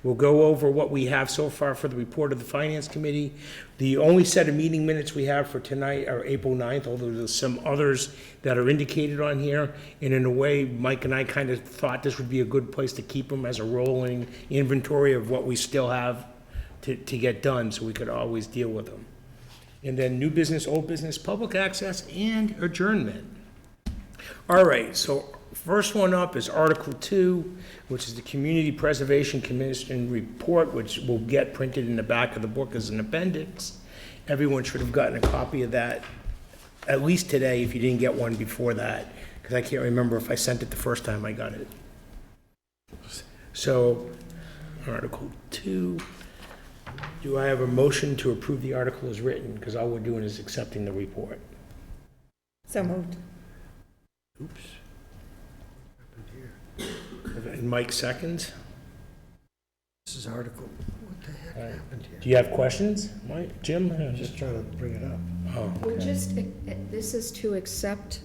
We'll go over what we have so far for the report of the Finance Committee. The only set of meeting minutes we have for tonight are April 9th, although there's some others that are indicated on here. And in a way, Mike and I kind of thought this would be a good place to keep them as a rolling inventory of what we still have to get done, so we could always deal with them. And then new business, old business, public access, and adjournment. All right, so first one up is Article 2, which is the Community Preservation Commission report, which will get printed in the back of the book as an appendix. Everyone should have gotten a copy of that, at least today, if you didn't get one before that, because I can't remember if I sent it the first time I got it. So, Article 2. Do I have a motion to approve the article as written? Because all we're doing is accepting the report. So moved. Oops. And Mike seconds. This is article, what the heck happened here? Do you have questions, Mike, Jim? I'm just trying to bring it up. Oh, We're okay. just, this is to accept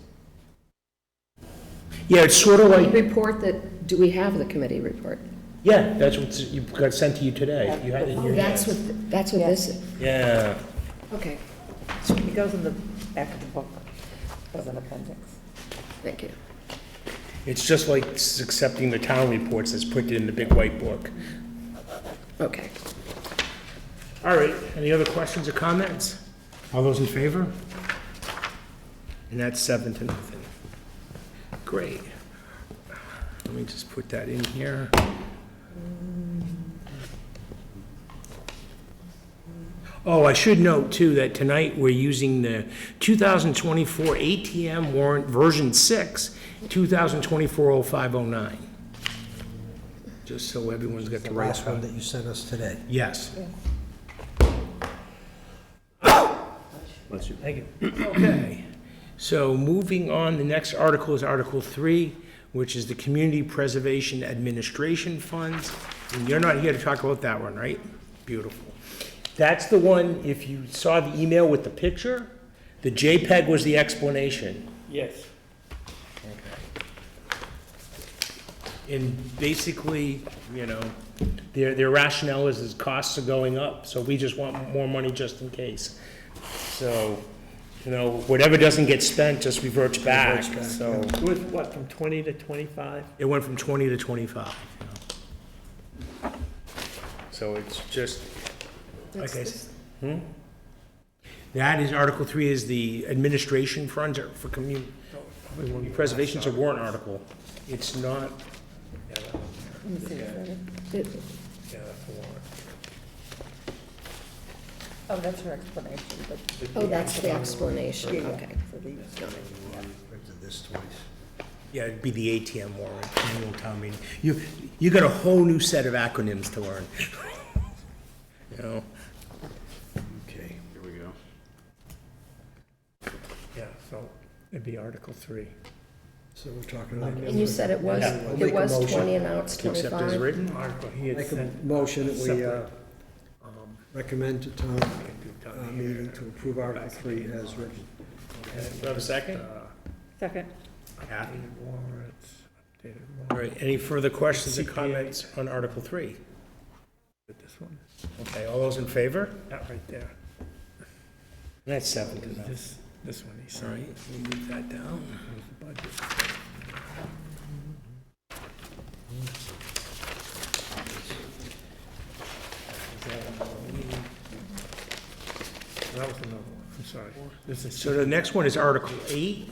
Yeah, it's sort of the like, report that, do we have the committee report? yeah, that's what you got sent to you today. You had it in your That's hands. what this is? Yeah. Okay, It goes in the back of the book as an appendix. thank you. It's just like accepting the town reports that's printed in the big white book. Okay. All right, any other questions or comments? All those in favor? And that's 7-0. Great. Let me just put that in here. Oh, I should note too that tonight we're using the 2024 ATM warrant version 6, 2024-0509. Just so everyone's got The the right last one one. that you sent us today. Yes. Thank you. Okay, so moving on, the next article is Article 3, which is the Community Preservation Administration Funds. And you're not here to talk about that one, right? Beautiful. That's the one, if you saw the email with the picture, the JPEG was the explanation. Yes. And basically, you know, their rationale is costs are going up, so we just want more money just in case. So, you know, whatever doesn't get spent just reverts back, so. With what, from 20 to 25? It went from 20 to 25. You know. So it's just, like I said. That is, Article 3 is the administration funds for community preservation. It's a warrant article. It's not. It- Yeah, that's a warrant. Oh, that's her explanation, but. Oh, that's the explanation, Yeah, okay. for the- Printed this twice. Yeah, it'd be the ATM warrant, annual town meeting. You got a whole new set of acronyms to learn. You know? Okay. Here we go. Yeah, so it'd be Article 3. So we're talking about. And you said it was, Yeah, I'll make it a was motion 20 and now it's To accept as 25? written? Article, he had Make a sent. motion that we separate, recommend to town Town meeting to approve Article 3 as written. Do you have a second? Second. Kathy? warrants, updated All warrant. right, any further questions or CPA. comments on Article 3? With this one, Okay, all those in favor? that right there. That's 7-0. This one, he All signed. right, we'll move that down. Here's the budget. That was another one, I'm sorry. This is, So the next one is Article 8.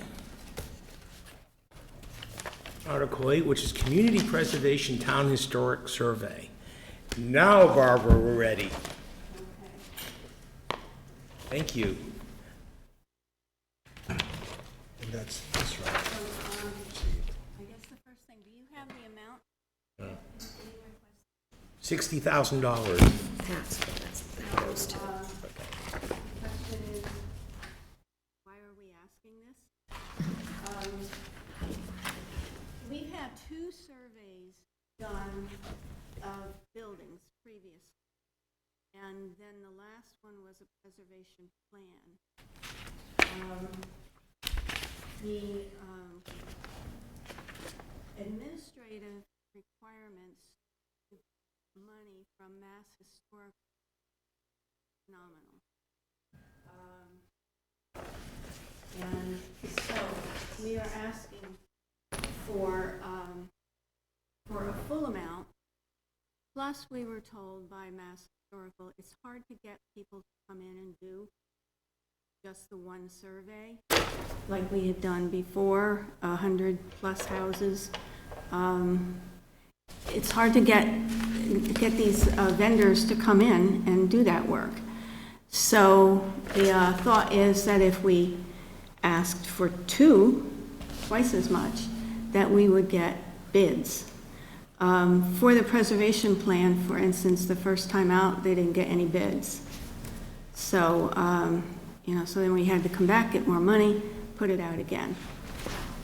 Article 8, which is Community Preservation Town Historic Survey. Now, Barbara, we're ready. Thank you. And that's right. I guess the first thing, do you have the amount? $60,000. That's what that goes to. Question is, why are we asking this? We've had 2 surveys done of buildings previously, and then the last one was a preservation plan. The administrative requirements money from Mass Historic. Phenomenal. And so we are asking for a full amount. Plus, we were told by Mass Historical, it's hard to get people to come in and do just the one survey, like we had done before, 100+ houses. It's hard to get these vendors to come in and do that work. So the thought is that if we asked for twice as much, that we would get bids. For the preservation plan, for instance, the first time out, they didn't get any bids. So, so then we had to come back, get more money, put it out again.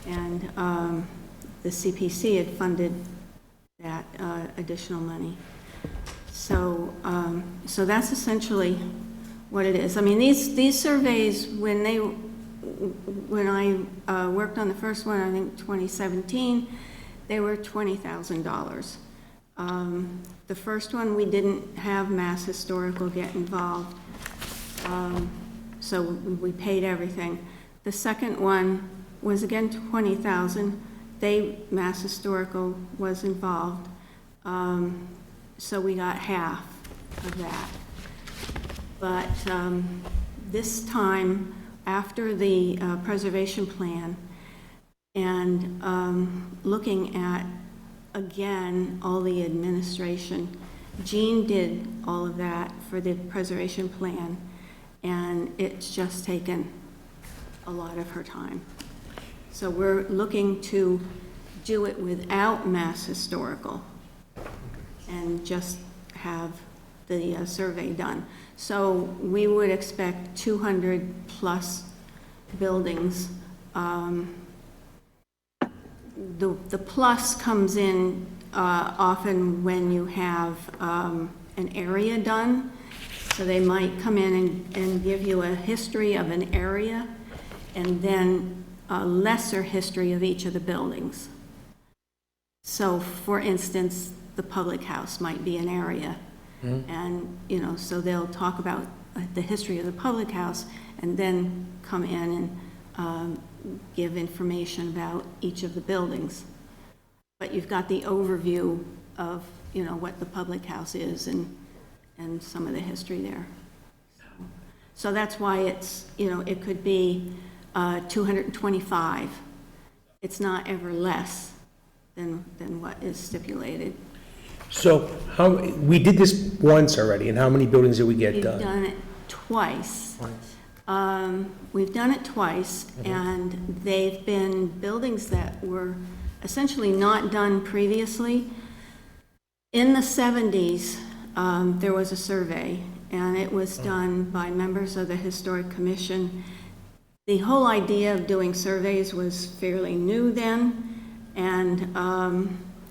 And the CPC had funded that additional money. So, so that's essentially what it is. I mean, these surveys, when I worked on the first one, I think 2017, they were $20,000. The first one, we didn't have Mass Historical get involved, so we paid everything. The second one was again $20,000. Mass Historical was involved, so we got half of that. But this time, after the preservation plan, and looking at, again, all the administration, Jean did all of that for the preservation plan, and it's just taken a lot of her time. So we're looking to do it without Mass Historical and just have the survey done. So we would expect 200+ buildings. The plus comes in often when you have an area done. So they might come in and give you a history of an area and then a lesser history of each of the buildings. So for instance, the public house might be an area. And, so they'll talk about the history of the public house and then come in and give information about each of the buildings. But you've got the overview of, what the public house is and some of the history there. So that's why it's, it could be 225. It's not ever less than what is stipulated. So we did this once already, and how many buildings did we get We've done? done it twice. We've done it twice, and they've been buildings that were essentially not done previously. In the 70s, there was a survey, and it was done by members of the Historic Commission. The whole idea of doing surveys was fairly new then, and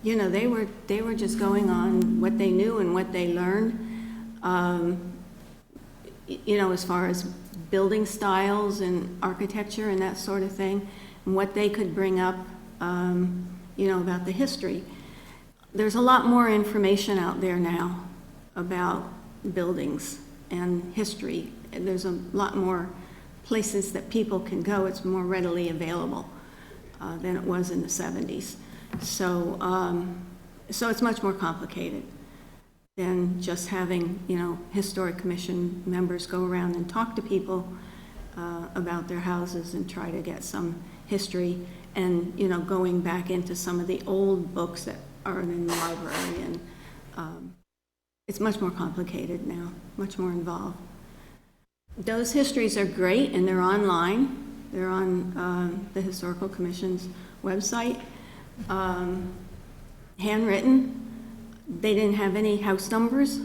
they were just going on what they knew and what they learned, as far as building styles and architecture and that sort of thing, and what they could bring up, about the history. There's a lot more information out there now about buildings and history. There's a lot more places that people can go. It's more readily available than it was in the 70s. So, so it's much more complicated than just having, Historic Commission members go around and talk to people about their houses and try to get some history and, going back into some of the old books that are in the library. And it's much more complicated now, much more involved. Those histories are great, and they're online. They're on the Historical Commission's website. Handwritten. They didn't have any house numbers,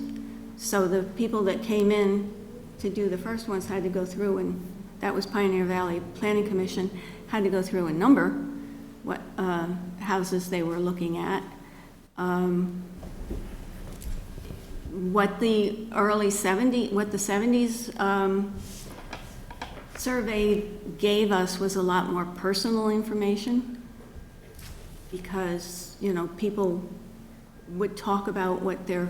so the people that came in to do the first ones had to go through, and that was Pioneer Valley Planning Commission, had to go through and number what houses they were looking at. What the 70s survey gave us was a lot more personal information, because, people would talk about what their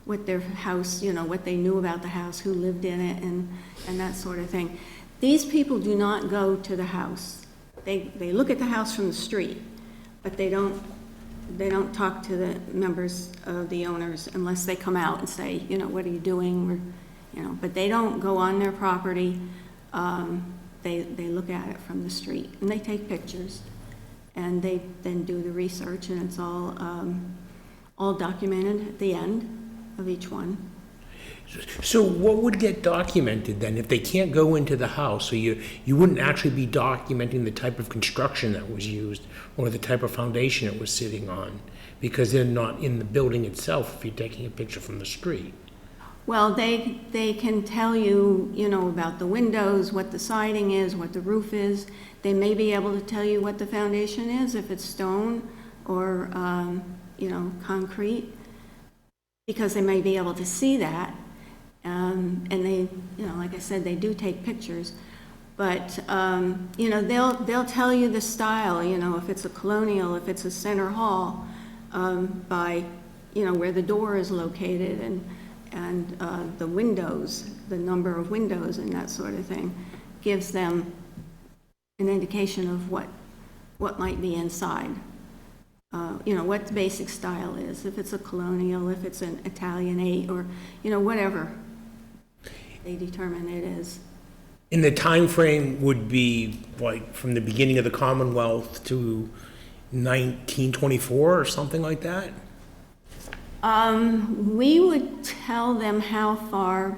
what their house, what they knew about the house, who lived in it, and that sort of thing. These people do not go to the house. They look at the house from the street, but they don't talk to the members of the owners unless they come out and say, what are you doing? But they don't go on their property. They look at it from the street, and they take pictures, and they then do the research, and it's all documented at the end of each one. So what would get documented then if they can't go into the house? So you wouldn't actually be documenting the type of construction that was used or the type of foundation it was sitting on, because they're not in the building itself if you're taking a picture from the street. Well, they can tell you, about the windows, what the siding is, what the roof is. They may be able to tell you what the foundation is, if it's stone or, concrete, because they may be able to see that. And they, like I said, they do take pictures. But, they'll tell you the style, if it's a colonial, if it's a center hall, by, where the door is located and the windows, the number of windows and that sort of thing, gives them an indication of what might be inside. What the basic style is, if it's a colonial, if it's an Italianate, or, whatever they determine it is. And the time frame would be like from the beginning of the Commonwealth to 1924 or something like that? We would tell them how far,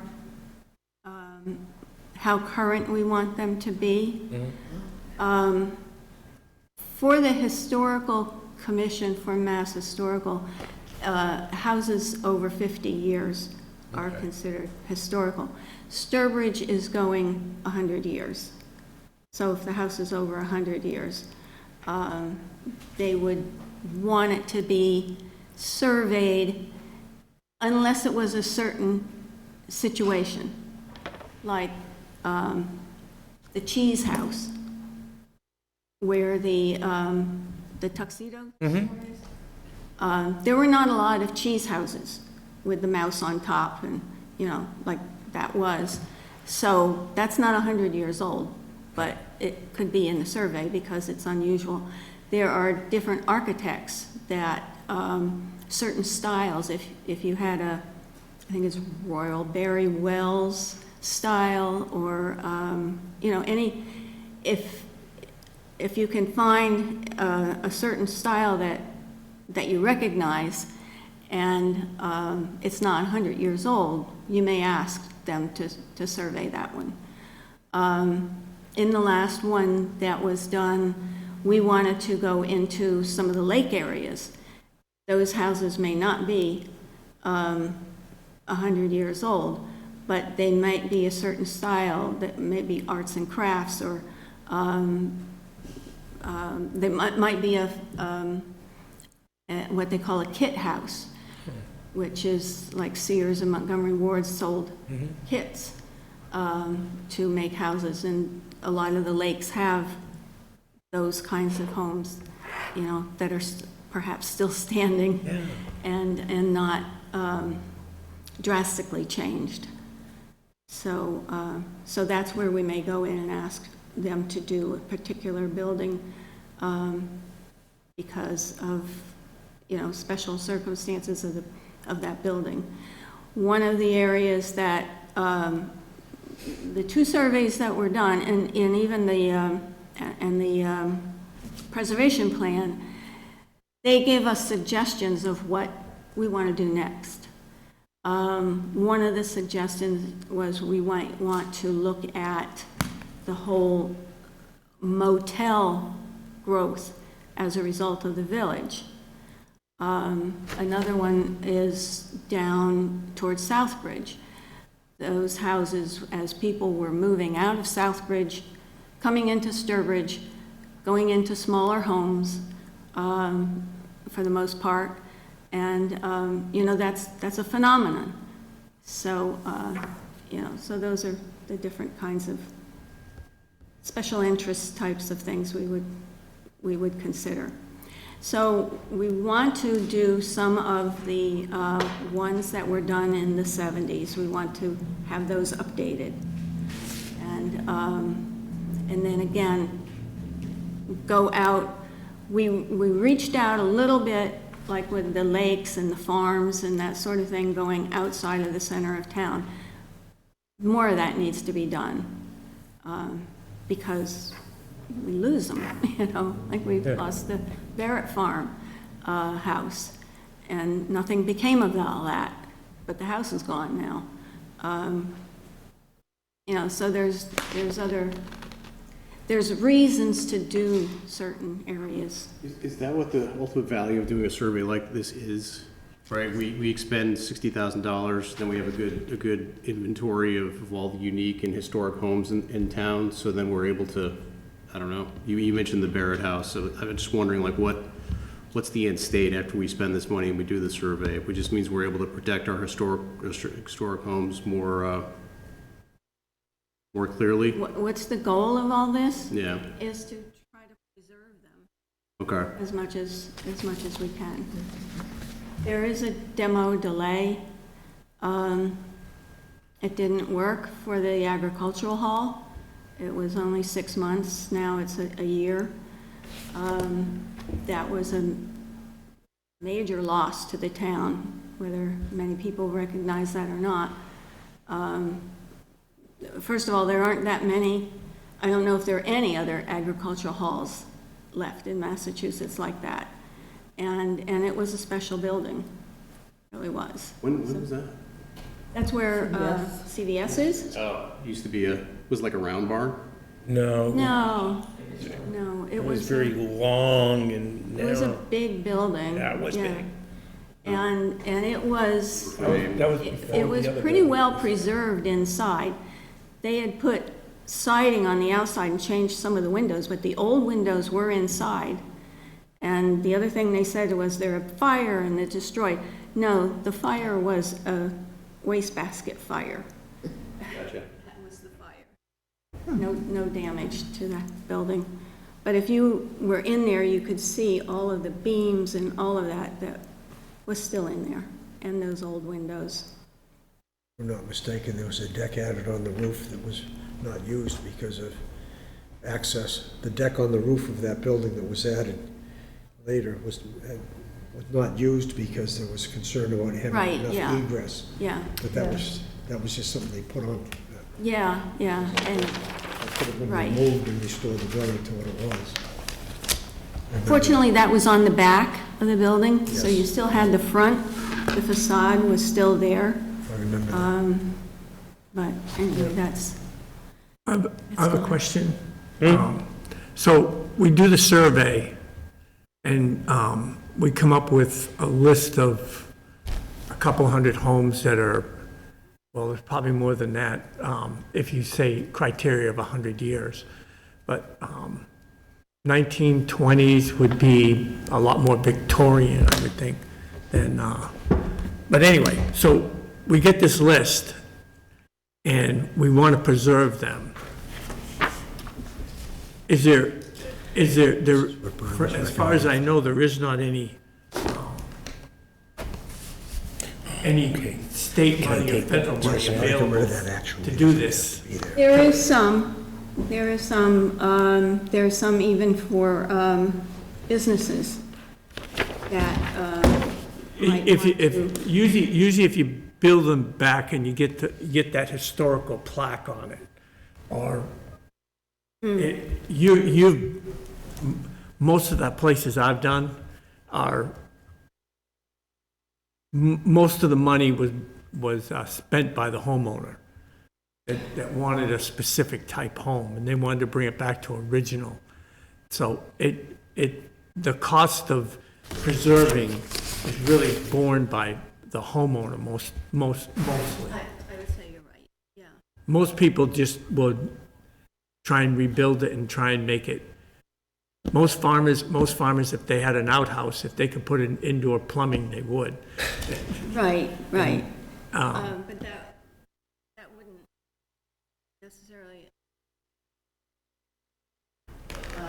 how current we want them to be. For the Historical Commission for Mass Historical, houses over 50 years are considered historical. Sturbridge is going 100 years. So if the house is over 100 years, they would want it to be surveyed unless it was a certain situation, like the Cheese House, where the tuxedo. There were not a lot of cheese houses with the mouse on top and, like that was. So that's not 100 years old, but it could be in the survey because it's unusual. There are different architects that certain styles, if you had I think it's Royal Barry Wells style, or, if you can find a certain style that you recognize and it's not 100 years old, you may ask them to survey that one. In the last one that was done, we wanted to go into some of the lake areas. Those houses may not be 100 years old, but they might be a certain style that may be arts and crafts, or they might be what they call a kit house, which is like Sears and Montgomery Ward sold kits to make houses, and a lot of the lakes have those kinds of homes, that are perhaps still standing and not drastically changed. So that's where we may go in and ask them to do a particular building because of, special circumstances of that building. One of the areas that, the two surveys that were done, and even the preservation plan, they gave us suggestions of what we want to do next. One of the suggestions was we might want to look at the whole motel growth as a result of the village. Another one is down towards Southbridge. Those houses, as people were moving out of Southbridge, coming into Sturbridge, going into smaller homes, for the most part, and that's a phenomenon. So so those are the different kinds of special interest types of things we would consider. So we want to do some of the ones that were done in the 70s. We want to have those updated. And then again, go out, we reached out a little bit, like with the lakes and the farms and that sort of thing, going outside of the center of town. More of that needs to be done, because we lose them, you know, like we lost the Barrett Farm house, and nothing became of all that, but the house is gone now. You know, so there's reasons to do certain areas. Is that what the ultimate value of doing a survey like this is? Right, we expend $60,000, then we have a good inventory of all the unique and historic homes in town, so then we're able to, I don't know, you mentioned the Barrett House, so I'm just wondering, like, what's the end state after we spend this money and we do the survey? It just means we're able to protect our historic homes more clearly? What's the goal of all this? Yeah, Is to try to preserve them okay. as much as we can. There is a demo delay. It didn't work for the agricultural hall. It was only 6 months, now it's a year. That was a major loss to the town, whether many people recognize that or not. First of all, there aren't that many, I don't know if there are any other agricultural halls left in Massachusetts like that. And it was a special building, it really was. When was that? That's where CVS is? Oh, used to be was like a round barn? No. No, it It was was, very long and it was a narrow. big building. Yeah, it was big. And it was, That was before it was the other pretty building. well preserved inside. They had put siding on the outside and changed some of the windows, but the old windows were inside. And the other thing they said was there a fire and it destroyed. No, the fire was a wastebasket fire. Gotcha. That was the fire. No damage to that building. But if you were in there, you could see all of the beams and all of that was still in there, and those old windows. If I'm not mistaken, there was a deck added on the roof that was not used because of access. The deck on the roof of that building that was added later was not used because there was concern about having Right, enough yeah. egress. Yeah, But that was just something they put on. yeah, and It could have been Right. removed and restored the building to what it was. fortunately, that was on the back of the building, so Yes. you still had the front, the facade was still there. I remember that. But anyway, that's, I have a question. So we do the survey, and we come up with a list of a couple hundred homes that are, well, there's probably more than that, if you say criteria of 100 years. But 1920s would be a lot more Victorian, I would think, than, but anyway, so we get this list, and we want to preserve them. As far as I know, there is not any state money or federal money I can read available that actually. to do this. there is some even for businesses that might If, want if, to. usually if you build them back and you get that historical plaque on it, or most of the places I've done are, most of the money was spent by the homeowner that wanted a specific type home, and they wanted to bring it back to original. So the cost of preserving is really borne by the homeowner mostly. I would say you're right, yeah. Most people just would try and rebuild it and try and make it. Most farmers, if they had an outhouse, if they could put in indoor plumbing, they would. Right. But that wouldn't necessarily,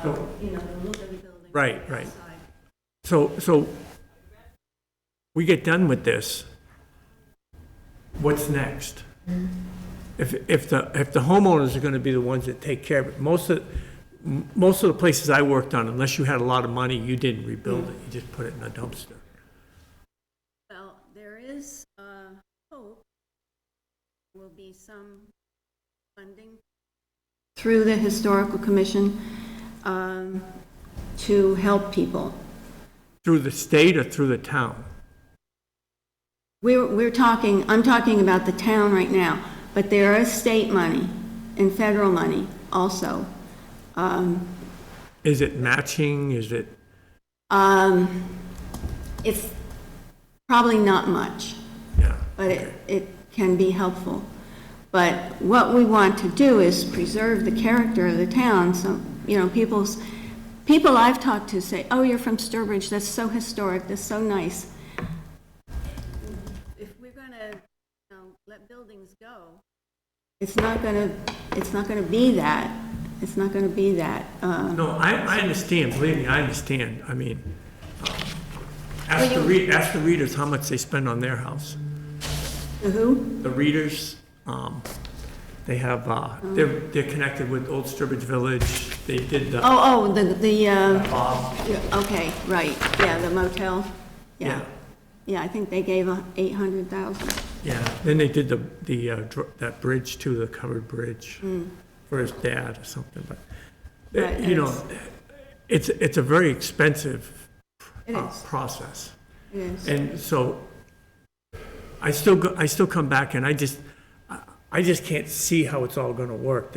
the look of the building. Right. outside. So we get done with this, what's next? If the homeowners are gonna be the ones that take care of it, most of the places I worked on, unless you had a lot of money, you didn't rebuild it, you just put it in a dumpster. Well, there is hope there will be some funding through the Historical Commission to help people. Through the state or through the town? I'm talking about the town right now, but there is state money and federal money also. Is it matching, is it, It's probably not much, yeah, but it can be helpful. But what we want to do is preserve the character of the town, so, people I've talked to say, oh, you're from Sturbridge, that's so historic, that's so nice. If we're gonna, let buildings go, it's not gonna be that. It's not gonna be that. no, I understand, believe me, I understand, I mean, ask the readers how much they spend on their house. The who? The readers, they have, they're connected with Old Sturbridge Village, they did the, Okay, right, yeah, the motel, yeah, yeah. Yeah, I think they gave 800,000. yeah, then they did that bridge too, the covered bridge for his dad or something, but, Right, it's a very expensive It is. process. It is. And so, I still come back and I just can't see how it's all gonna work,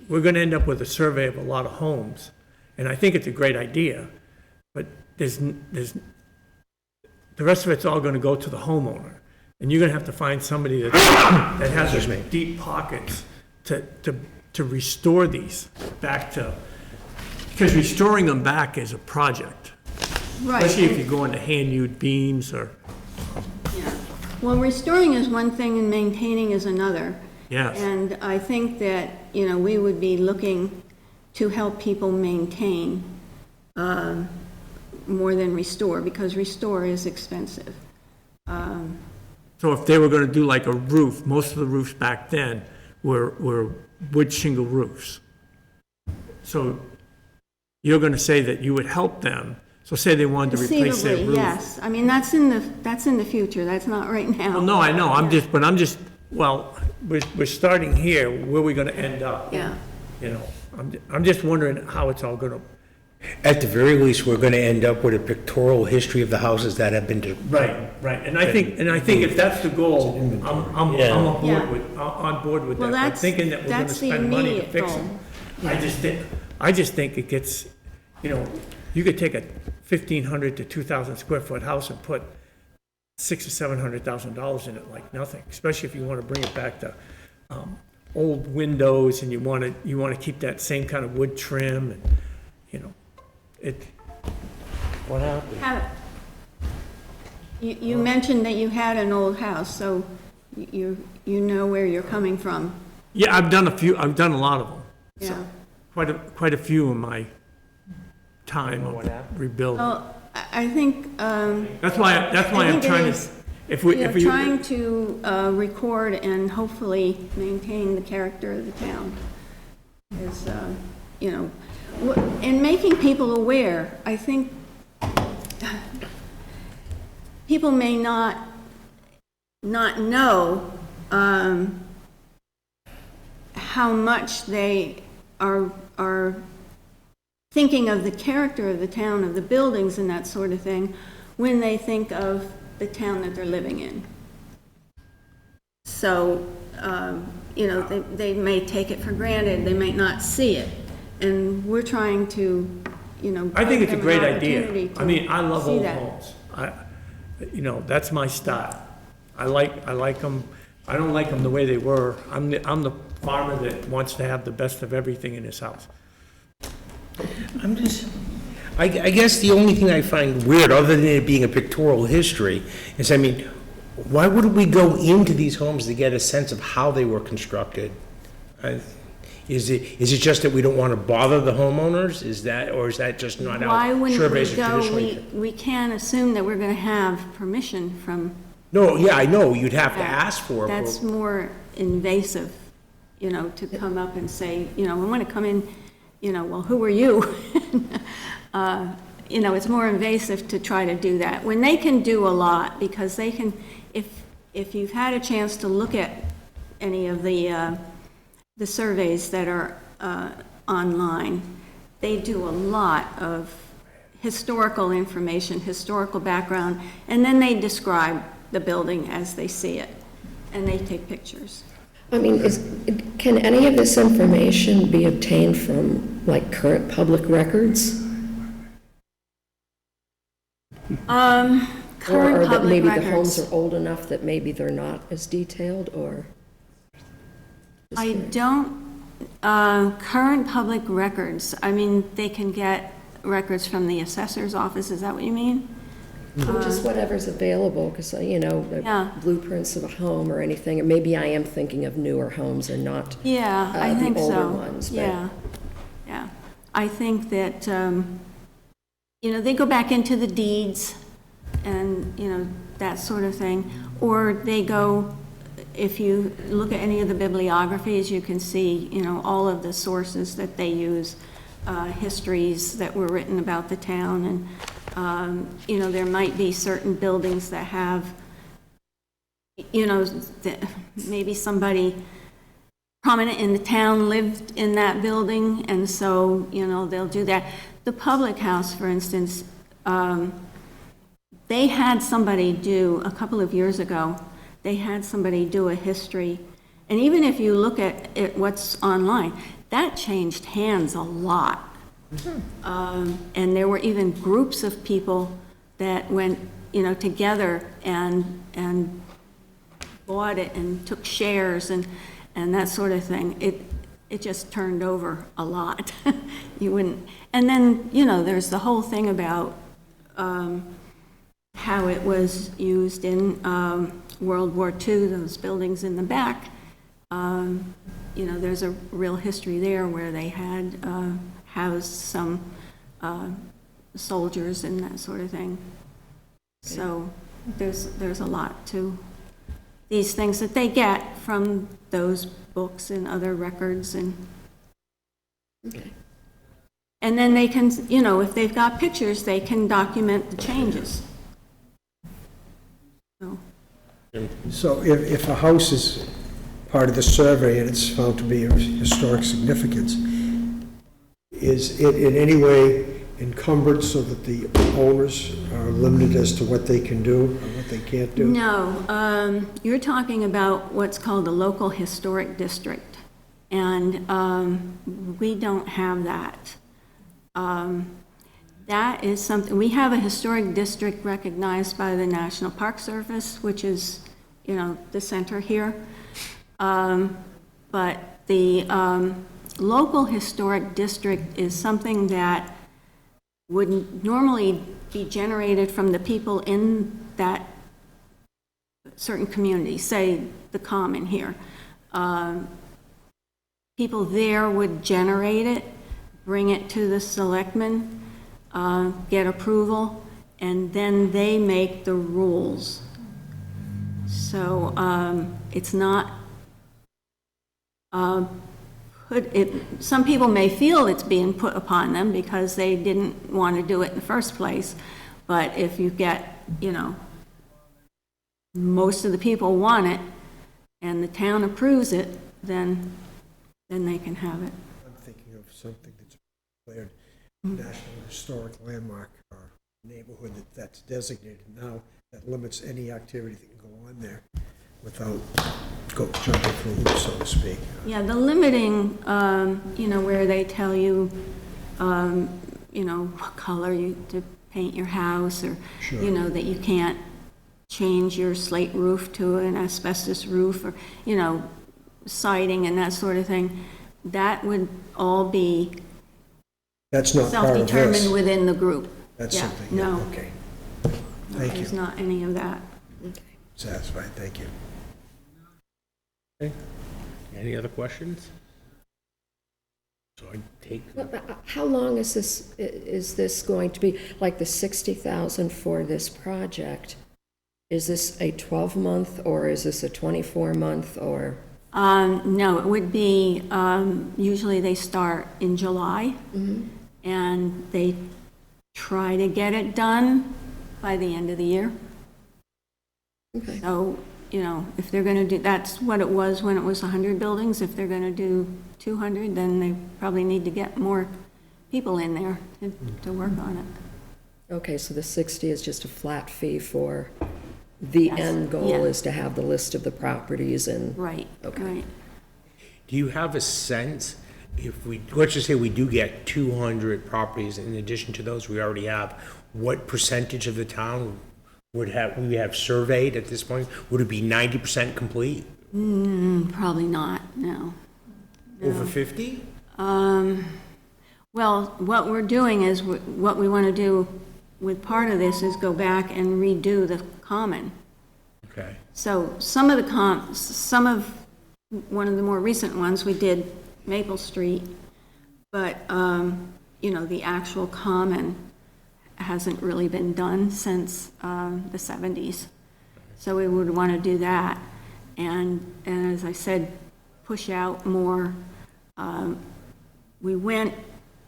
we're gonna end up with a survey of a lot of homes, and I think it's a great idea, but there's, the rest of it's all gonna go to the homeowner, and you're gonna have to find somebody that has those deep pockets to restore these back to, because restoring them back is a project, Right. especially if you go into hand-hewed beams or, Yeah. Well, restoring is one thing and maintaining is another. yes. And I think that, we would be looking to help people maintain more than restore, because restore is expensive. So if they were gonna do like a roof, most of the roofs back then were wood shingle roofs. So you're gonna say that you would help them, so say they wanted to replace their Conceivably, roof. yes. I mean, that's in the future, that's not right now. Well, no, I know, we're starting here, where are we gonna end up? Yeah. I'm just wondering how it's all gonna, At the very least, we're gonna end up with a pictorial history of the houses that have been. right, and I think if that's the goal, I'm Yeah. on board with Well, that, but thinking that we're gonna that's the spend money to immediate fix goal. them. I just think it gets, you could take a 1,500 to 2,000 square foot house and put $600,000 or $700,000 in it like nothing, especially if you want to bring it back to old windows and you want to keep that same kind of wood trim and, What happened? You mentioned that you had an old house, so you know where you're coming from. yeah, I've done a lot of them. Yeah. Quite a few in my time of rebuilding. Well, I think, That's why I'm think it trying is, to, if we, trying to record and hopefully maintain the character of the town is, and making people aware. I think people may not know how much they are thinking of the character of the town, of the buildings and that sort of thing, when they think of the town that they're living in. So, they may take it for granted, they may not see it, and we're trying to, I think it's a give them great an idea. opportunity I mean, I love see old that. homes. That's my style. I like them, I don't like them the way they were. I'm the farmer that wants to have the best of everything in his house. I guess the only thing I find weird, other than it being a pictorial history, is, why wouldn't we go into these homes to get a sense of how they were constructed? Is it just that we don't want to bother the homeowners? Is that, or is that just not Why how wouldn't we surveys are go, traditionally? we can't assume that we're gonna have permission from, No, yeah, I know, you'd have to ask for it. that's more invasive, you know, to come up and say, you know, we wanna come in, you know, well, who are you? You know, it's more invasive to try to do that, when they can do a lot, because they can, if you've had a chance to look at any of the surveys that are online, they do a lot of historical information, historical background, and then they describe the building as they see it, and they take pictures. I mean, can any of this information be obtained from, like, current public records? Or Current that public maybe the homes records. are old enough that maybe they're not as detailed, or? I don't, current public records, I mean, they can get records from the assessor's office, is that what you mean? Just whatever's available, because, you know, the Yeah. blueprints of a home or anything, or maybe I am thinking of newer homes and not, Yeah, I the think older so. ones, but- Yeah, yeah. I think that, you know, they go back into the deeds and, you know, that sort of thing. Or they go, if you look at any of the bibliographies, you can see, you know, all of the sources that they use, histories that were written about the town. And, you know, there might be certain buildings that have, you know, maybe somebody prominent in the town lived in that building, and so, you know, they'll do that. The public house, for instance, they had somebody do, a couple of years ago, they had somebody do a history, and even if you look at it, what's online, that changed hands a lot. And there were even groups of people that went, you know, together and bought it and took shares and that sort of thing. It just turned over a lot. You wouldn't, and then, you know, there's the whole thing about how it was used in World War II, those buildings in the back. You know, there's a real history there where they had housed some soldiers and that sort of thing. So there's a lot to these things that they get from those books and other records, and Okay. and then they can, you know, if they've got pictures, they can document the changes. So, So if a house is part of the survey and it's found to be of historic significance, is it in any way encumbered so that the owners are limited as to what they can do or what they can't do? no, you're talking about what's called a local historic district, and we don't have that. That is something, we have a historic district recognized by the National Park Service, which is, you know, the center here. But the local historic district is something that would normally be generated from the people in that certain community, say the Common here. People there would generate it, bring it to the selectmen, get approval, and then they make the rules. So it's not some people may feel it's being put upon them because they didn't want to do it in the first place, but if you get, you know, most of the people want it and the town approves it, then they can have it. I'm thinking of something that's declared National Historic Landmark or neighborhood that's designated now that limits any activity that can go on there without jumping through hoops, so to speak. Yeah, the limiting, you know, where they tell you, you know, what color to paint your house, or, Sure. you know, that you can't change your slate roof to an asbestos roof, or, you know, siding and that sort of thing, that would all be That's not part of self-determined this. within the group. That's Yeah, something, no. okay. No, Thank there's you. not any of that. Satisfied, thank you. Any other questions? So I take, How long is this going to be? Like the 60,000 for this project? Is this a 12-month or is this a 24-month or? No, it would be, usually they start in July, and they try to get it done by the end of the year. Okay. So, you know, if they're going to do, that's what it was when it was 100 buildings. If they're going to do 200, then they probably need to get more people in there to work on it. Okay, so the 60 is just a flat fee for, the Yes, end goal yeah. is to have the list of the properties and, Right, Okay. right. do you have a sense, if we, let's just say we do get 200 properties in addition to those we already have, what percentage of the town would have surveyed at this point? Would it be 90% complete? Probably not, no. Over 50? Well, what we're doing is, what we want to do with part of this is go back and redo the common. Okay. So some of one of the more recent ones, we did Maple Street, but, you know, the actual common hasn't really been done since the 70s. So we would want to do that. And as I said, push out more. We went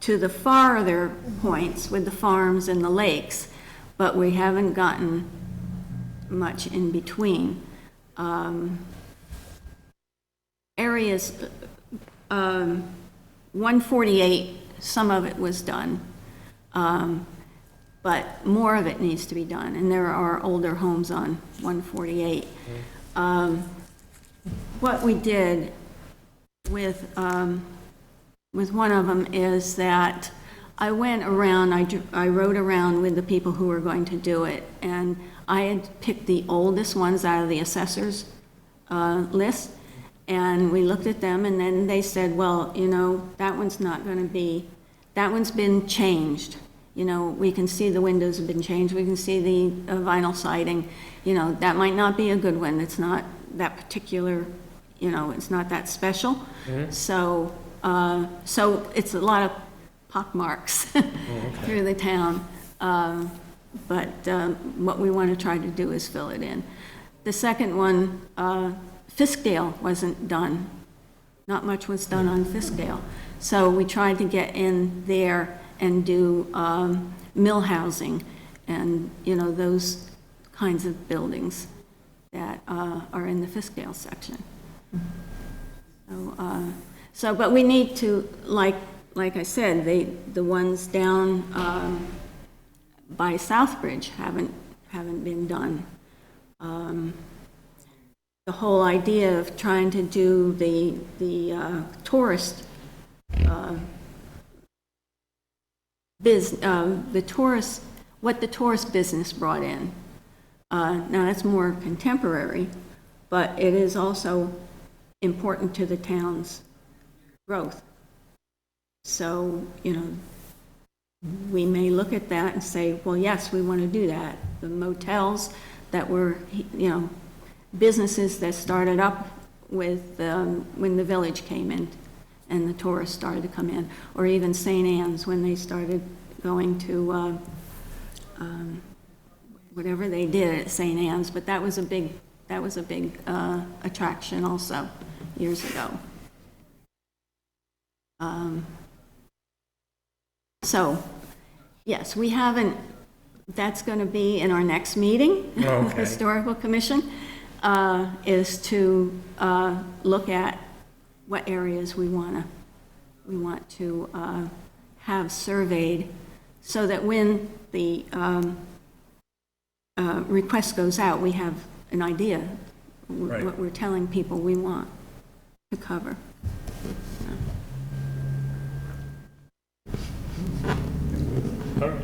to the farther points with the farms and the lakes, but we haven't gotten much in between. Areas, 148, some of it was done, but more of it needs to be done, and there are older homes on 148. What we did with one of them is that I went around, I rode around with the people who were going to do it, and I had picked the oldest ones out of the assessor's list, and we looked at them, and then they said, well, you know, that one's not going to be, that one's been changed. You know, we can see the windows have been changed, we can see the vinyl siding, you know, that might not be a good one, it's not that particular, you know, it's not that special. So, so it's a lot of pock marks through the town. But what we want to try to do is fill it in. The second one, Fiskdale wasn't done. Not much was done on Fiskdale. So we tried to get in there and do mill housing and, you know, those kinds of buildings that are in the Fiskdale section. So, but we need to, like I said, the ones down by Southbridge haven't been done. The whole idea of trying to do the tourist what the tourist business brought in. Now that's more contemporary, but it is also important to the town's growth. So, you know, we may look at that and say, well, yes, we want to do that. The motels that were, you know, businesses that started up with, when the village came in and the tourists started to come in, or even St. Anne's when they started going to, whatever they did at St. Anne's, but that was a big attraction also years ago. So, yes, we haven't, that's going to be in our next meeting, Okay. Historical Commission, is to look at what areas we want to have surveyed, so that when the request goes out, we have an idea Right. what we're telling people we want to cover. All right.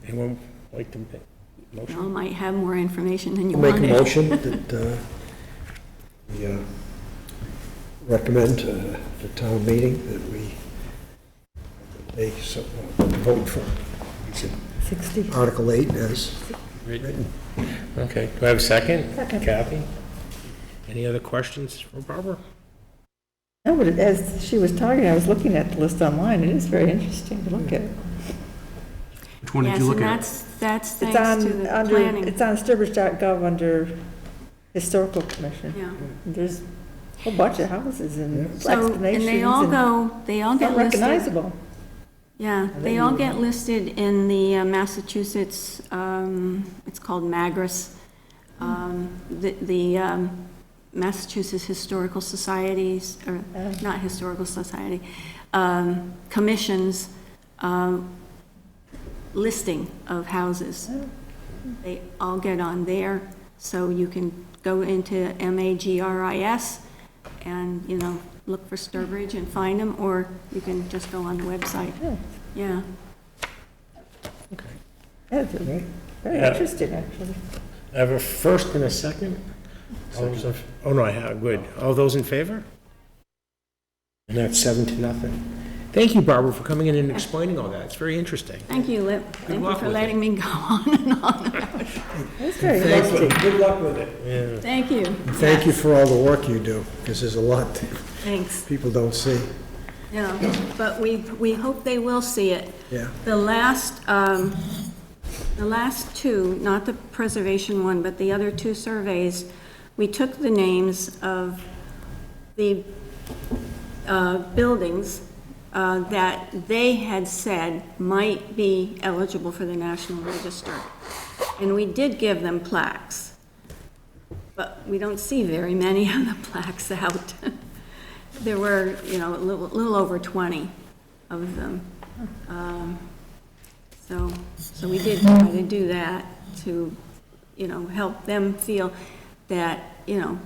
Anyone like to make a motion? Y'all might have more information than you I'll make wanted. a motion that we recommend the town meeting that we vote for 60. Article 8 as Written. Okay, do I have a second? Second. Kathy? Any other questions for Barbara? No, but as she was talking, I was looking at the list online. It is very interesting to look at. Which one did Yes, you look and at? that's It's thanks on, to the under, planning. it's on Sturbridge.gov under Historical Commission. Yeah. There's a whole bunch of houses and So, explanations. and they all get listed. Unrecognizable. Yeah, they all get listed in the Massachusetts, it's called MAGRIS, the Massachusetts Historical Societies, or not Historical Society, Commission's listing of houses. They all get on there, so you can go into MAGRIS and, you know, look for Sturbridge and find them, or you can just go on the website. Yeah. That's very Yeah. interesting, actually. I have a first and a second. Oh, no, I have, good. All those in favor? And that's 7-0. Thank you, Barbara, for coming in and explaining all that. It's very interesting. Thank you, Lip. Thank you luck for with letting me go on and on about it. That's very interesting. Good luck with it. Yeah. Thank you. And thank you for all the work you do, because there's a lot that Thanks. people don't see. Yeah, but we hope they will see it. Yeah. The last two, not the preservation one, but the other two surveys, we took the names of the buildings that they had said might be eligible for the National Register. And we did give them plaques, but we don't see very many of the plaques out. There were, you know, a little over 20 of them. So we did try to do that to, you know, help them feel that, you know,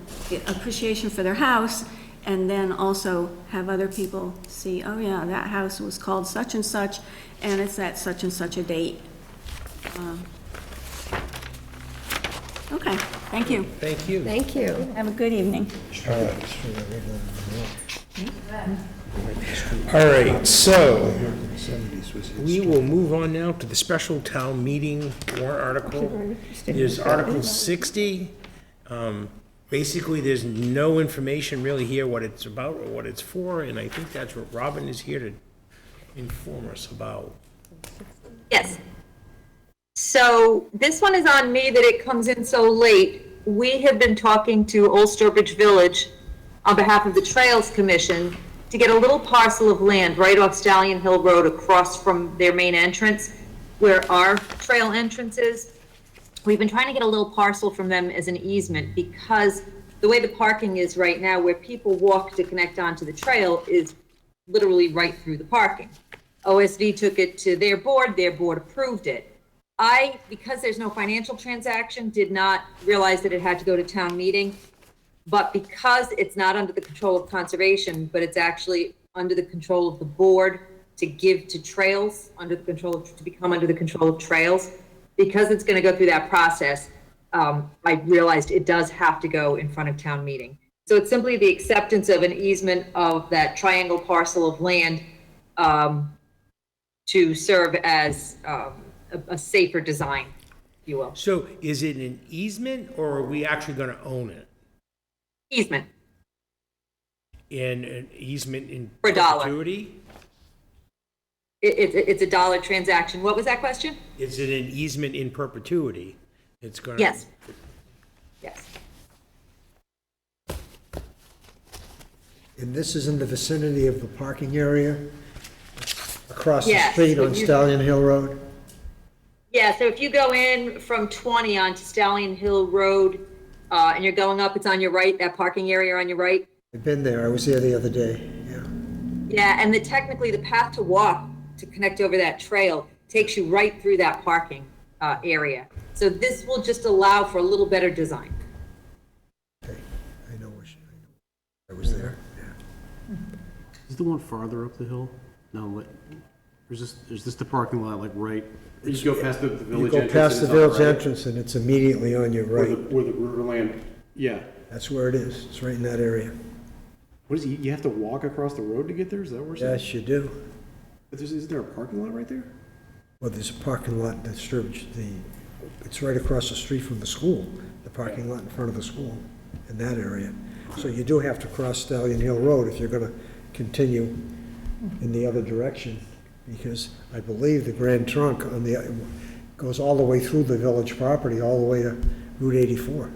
appreciation for their house, and then also have other people see, oh yeah, that house was called such and such, and it's at such and such a date. Okay, thank you. Thank you. Thank you. Have a good evening. All right, so we will move on now to the special town meeting warrant article. There's Article 60. Basically, there's no information really here what it's about or what it's for, and I think that's what Robin is here to inform us about. Yes. So this one is on me that it comes in so late. We have been talking to Old Sturbridge Village on behalf of the Trails Commission to get a little parcel of land right off Stallion Hill Road across from their main entrance where our trail entrance is. We've been trying to get a little parcel from them as an easement because the way the parking is right now, where people walk to connect onto the trail, is literally right through the parking. OSV took it to their board approved it. Because there's no financial transaction, did not realize that it had to go to town meeting. But because it's not under the control of conservation, but it's actually under the control of the board to give to trails, to become under the control of trails, because it's going to go through that process, I realized it does have to go in front of town meeting. So it's simply the acceptance of an easement of that triangle parcel of land to serve as a safer design, if you will. So is it an easement, or are we actually going to own it? Easement. In an easement in For $1. perpetuity? It's a dollar transaction. What was that question? Is it an easement in perpetuity? It's going to... Yes. Yes. And this is in the vicinity of the parking area across the Yes, street but on you- Stallion Hill Road? Yeah, so if you go in from 20 onto Stallion Hill Road, and you're going up, it's on your right, that parking area on your right. I've been there, I was there the other day, yeah. Yeah, and technically the path to walk to connect over that trail takes you right through that parking area. So this will just allow for a little better design. Okay, I know, I was there, yeah. Is the one farther up the hill? No, like, is this the parking lot, like, right? You go past the You village go entrance. past and the it's on village right? entrance and it's immediately on your Where the, right. where the Riverland, yeah. That's where it is, it's right in that area. What is it, you have to walk across the road to get there? Is that where it's at? Yes, you do. But isn't there a parking lot right there? Well, there's a parking lot that's Sturbridge, it's right across the street from the school, the parking lot in front of the school, in that area. So you do have to cross Stallion Hill Road if you're gonna continue in the other direction, because I believe the Grand Trunk on the, goes all the way through the village property, all the way to Route 84.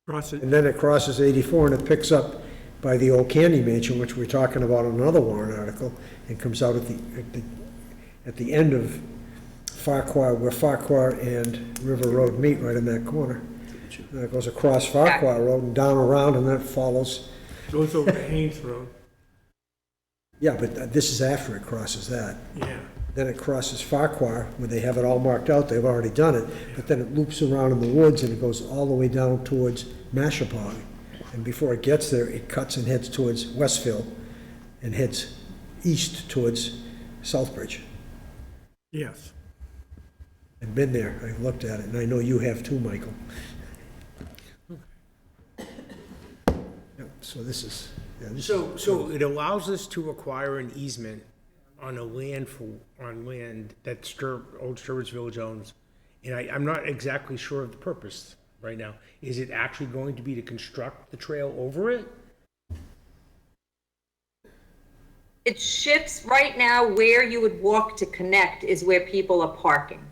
Cross it, And then it crosses 84 and it picks up by the old Candy Mansion, which we're talking about in another warrant article, and comes out at the end of Farquhar, where Farquhar and River Road meet, right in that corner. And it goes across Farquhar Road and down around, and then it follows. goes over Haynes Road, Yeah, but this is after it crosses that. yeah. Then it crosses Farquhar, where they have it all marked out, they've already done it, but then it loops around in the woods and it goes all the way down towards Mashapog. And before it gets there, it cuts and heads towards Westville and heads east towards Southbridge. Yes. I've been there, I've looked at it, and I know you have too, Michael. Yep, so this is, yeah, this is. So it allows us to acquire an easement on land that Old Sturbridge Village owns. And I'm not exactly sure of the purpose right now. Is it actually going to be to construct the trail over it? It shifts right now where you would walk to connect is where people are parking.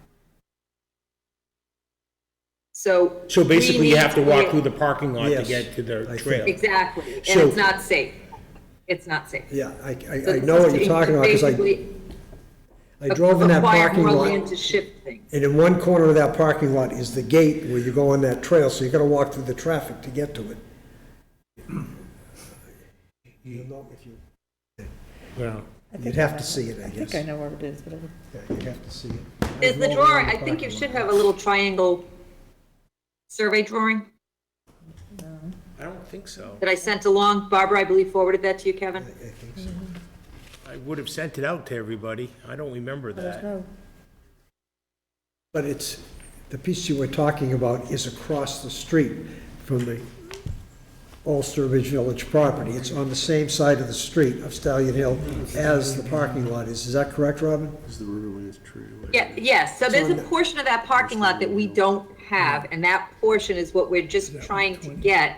So. So basically, we you need have to walk clear- through the parking lot to Yes, get to the I think. trail. Exactly, and So- it's not safe. It's not safe. Yeah, So I this know what is you're to talking about, because basically I drove in that acquire parking more lot. land to shift things. And in one corner of that parking lot is the gate where you go on that trail, so you gotta walk through the traffic to get to it. You'll know if you, Yeah. you'd have to see it, I I guess. think I know where it is, but I Yeah, you'd have to see it. Is the I drove drawing, around the I think you parking should lot. have a little triangle survey drawing I don't think so. that I sent along. Barbara, I believe, forwarded that to you, Kevin. I think so. I would have sent it out to everybody. I don't remember there's that. no, But it's, the piece you were talking about is across the street from the Old Sturbridge Village property. It's on the same side of the street of Stallion Hill as the parking lot is. Is that correct, Robin? This is the Riverlands Trail. Yeah, yes, so there's a on the- portion of that parking lot that we don't have, and that portion is what we're just trying to get,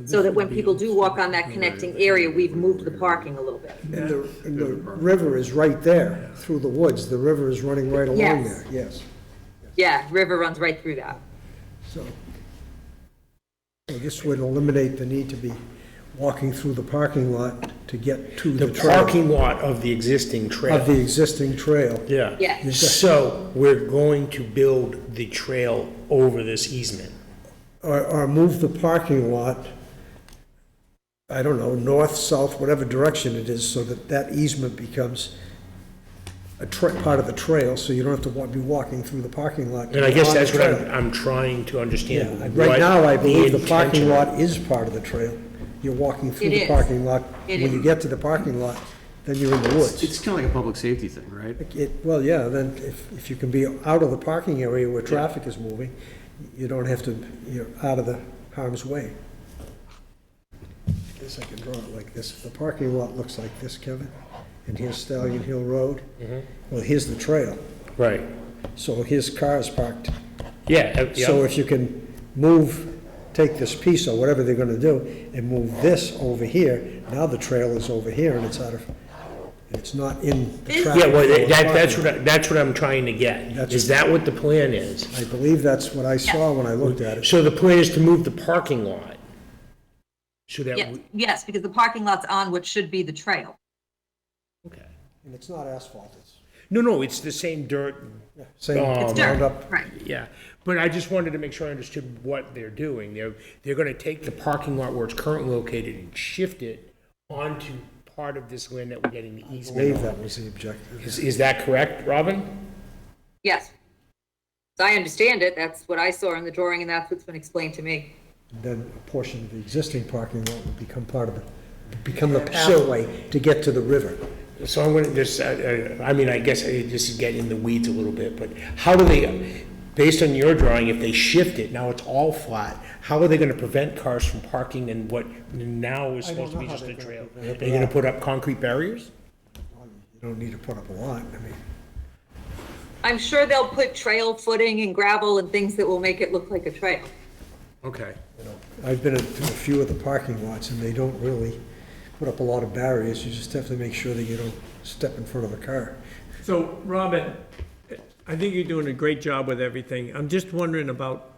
so that when people do walk on that connecting area, we've moved the parking a little bit. And the river is right there through the woods. The river is running right along Yes. there, yes. Yeah, river runs right through that. So this would eliminate the need to be walking through the parking lot to get to The the trail. parking lot of the existing trail. Of the existing trail. Yeah. Yeah. So we're going to build the trail over this easement. Or move the parking lot, I don't know, north, south, whatever direction it is, so that that easement becomes part of the trail, so you don't have to be walking through the parking lot. And I guess on the that's what trail. I'm trying to Yeah, understand. right what now, I believe the parking intention- lot is part of the trail. You're walking through It the is. parking lot. It When you is. get to the parking lot, then you're in the woods. It's kind of like a public safety thing, right? Well, yeah, then if you can be out of the parking area where traffic is moving, you don't have to, you're out of the harm's way. I guess I can draw it like this. The parking lot looks like this, Kevin, and here's Stallion Hill Road. Well, here's the trail, Right. so his car is parked. Yeah, So yeah. if you can take this piece or whatever they're gonna do and move this over here, now the trail is over here and it's not in the This- traffic. Yeah, well, flow of that's what I'm trying to get. That's- Is that what the plan is? I believe that's what I saw when I looked at it. So the plan is to move the parking lot? So that, Yes, yes, because the parking lot's on what should be the trail. okay. And it's not asphalt, it's No, it's the same dirt, same It's Dirt, round up. right. yeah. But I just wanted to make sure I understood what they're doing. They're gonna take the parking lot where it's currently located and shift it onto part of this land that we're getting the I easement believe on. that was the objective. Is that correct, Robin? Yes. So I understand it, that's what I saw in the drawing, and that's what's been explained to me. Then a portion of the existing parking lot would become become the pathway to get to the river. So I'm gonna just, I mean, I guess I just get in the weeds a little bit, but how do they, based on your drawing, if they shift it, now it's all flat, how are they gonna prevent cars from parking in what now is I don't supposed to be know how just a they're gonna trail? prevent They're gonna that. put up concrete barriers? You don't need to put up a lot, I mean, I'm sure they'll put trail footing and gravel and things that will make it look like a trail. Okay. I've been to a few of the parking lots, and they don't really put up a lot of barriers. You just have to make sure that you don't step in front of a car. So, Robin, I think you're doing a great job with everything. I'm just wondering about,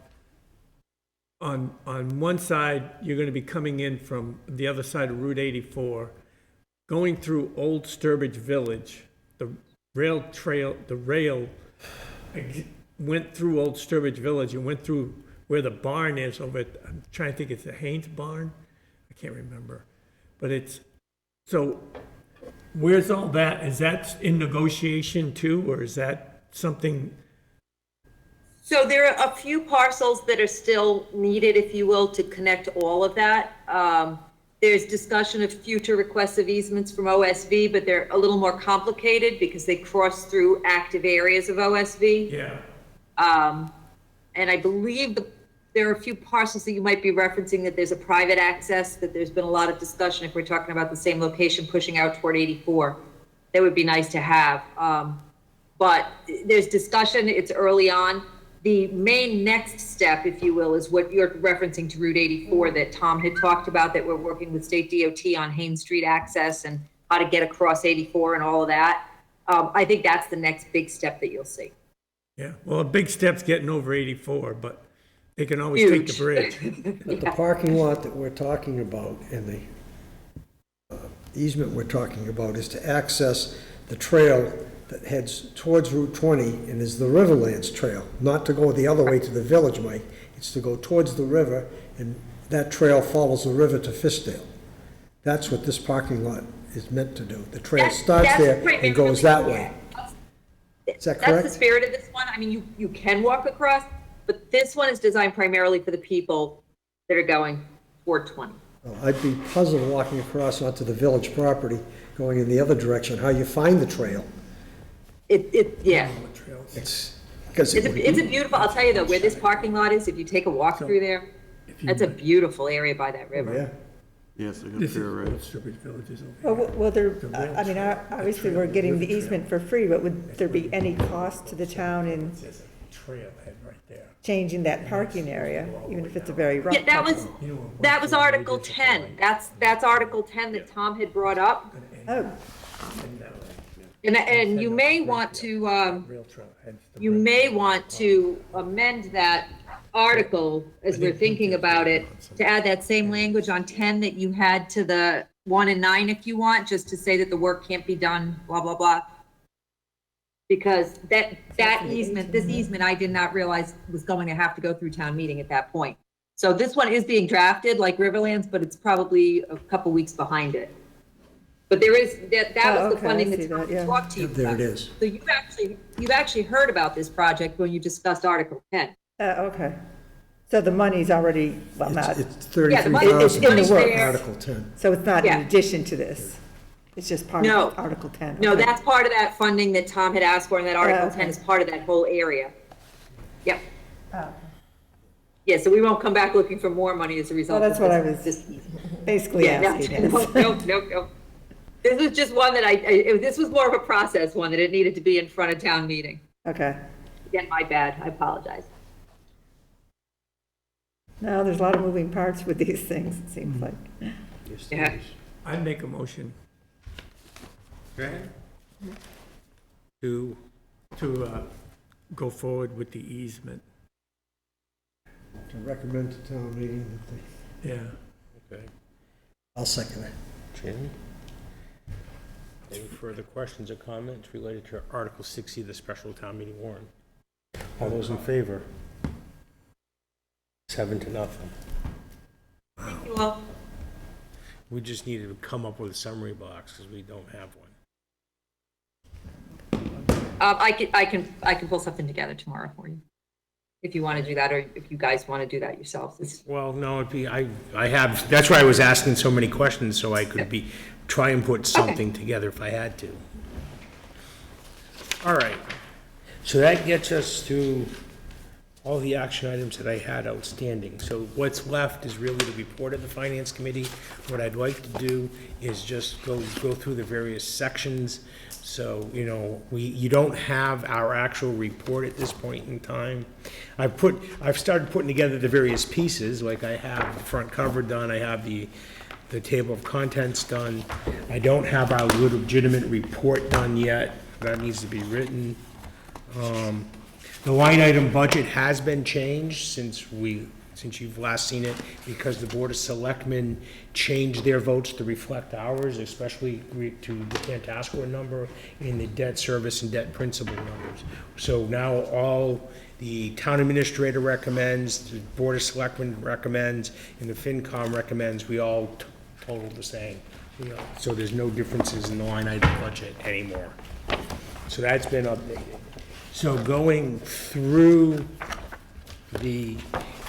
on one side, you're gonna be coming in from the other side of Route 84, going through Old Sturbridge Village, the rail went through Old Sturbridge Village and went through where the barn is over at, I'm trying to think, it's the Haynes barn? I can't remember. But it's, so where's all that? Is that in negotiation too, or is that something? So there are a few parcels that are still needed, if you will, to connect all of that. There's discussion of future requests of easements from OSV, but they're a little more complicated because they cross through active areas of OSV. Yeah. And I believe there are a few parcels that you might be referencing that there's a private access, that there's been a lot of discussion if we're talking about the same location pushing out toward 84. That would be nice to have. But there's discussion, it's early on. The main next step, if you will, is what you're referencing to Route 84 that Tom had talked about, that we're working with State DOT on Haynes Street access and how to get across 84 and all of that. I think that's the next big step that you'll see. Yeah, well, a big step's getting over 84, but they can always take the Huge. bridge. But the parking lot that we're talking about and the easement we're talking about is to access the trail that heads towards Route 20 and is the Riverlands Trail, not to go the other way to the village, Mike. It's to go towards the river, and that trail follows the river to Fiskdale. That's what this parking lot is meant to do. The trail starts there and goes that way. Is that That's the correct? spirit of this one. I mean, you can walk across, but this one is designed primarily for the people that are going toward 20. Well, I'd be puzzled walking across onto the village property, going in the other direction, how you find the trail. Yeah. It's, because It's a beautiful, I'll tell you though, where this parking lot is, if you take a walk through there, that's a beautiful area by that river. yeah. Yes, I got This is fair Old right. Sturbridge Village is over here. Well, there, I mean, obviously, we're getting the easement for free, but would there be any cost to the town in There's a trailhead right there. changing that parking area, even if it's a very rough? Yeah, that was Article 10. That's Article 10 that Tom had brought up. Oh, And you may want to, Rail trail heads to you may want to amend that article as we're thinking about it, to add that same language on 10 that you had to the 1 and 9 if you want, just to say that the work can't be done, blah, blah, blah. Because that easement, this easement, I did not realize was going to have to go through town meeting at that point. So this one is being drafted like Riverlands, but it's probably a couple weeks behind it. But there is, that Oh, was the okay, I funding see that Tom that, yeah. talked to you about. There it is. So you've actually heard about this project when you discussed Article 10. okay. So the money's already, well, not, It's Yeah, the money- it's in the 33,000 works. Article 10. so it's not in Yeah. addition to this? It's just part No. of Article 10? No, okay. that's part of that funding that Tom had asked for, and that Article okay. 10 is part of that whole area. Yep. Oh. Yeah, so we won't come back looking for more money as a result Well, of that's what I this. was basically Yeah, asking. no, is- no. This was just one that this was more of a process one, that it needed to be in front of town meeting. Okay. Again, my bad, I apologize. No, there's a lot of moving parts with these things, it seems like. Yeah. I'd make a motion To, to go forward with the easement. To recommend to town meeting that they, Yeah. okay, I'll second that. Jim? Any further questions or comments related to Article 60, the special town meeting warrant? All those in favor? 7-0. Thank you all. We just needed to come up with a summary box because we don't have one. I can pull something together tomorrow for you, if you want to do that, or if you guys want to do that yourselves. Well, no, it'd be, I have, that's why I was asking so many questions, so I could try and put something together if I had to. All right, so that gets us to all the action items that I had outstanding. So what's left is really the report of the Finance Committee. What I'd like to do is just go through the various sections So, you don't have our actual report at this point in time. I've started putting together the various pieces, like I have the front cover done, I have the table of contents done. I don't have our legitimate report done yet, that needs to be written. The line item budget has been changed since you've last seen it, because the Board of Selectmen changed their votes to reflect ours, especially to the Tantascwa number and the debt service and debt principal numbers. So now all the town administrator recommends, the Board of Selectmen recommends, and the FinCom recommends, we all total the same. So there's no differences in the line item budget anymore. So that's been updated. So going through the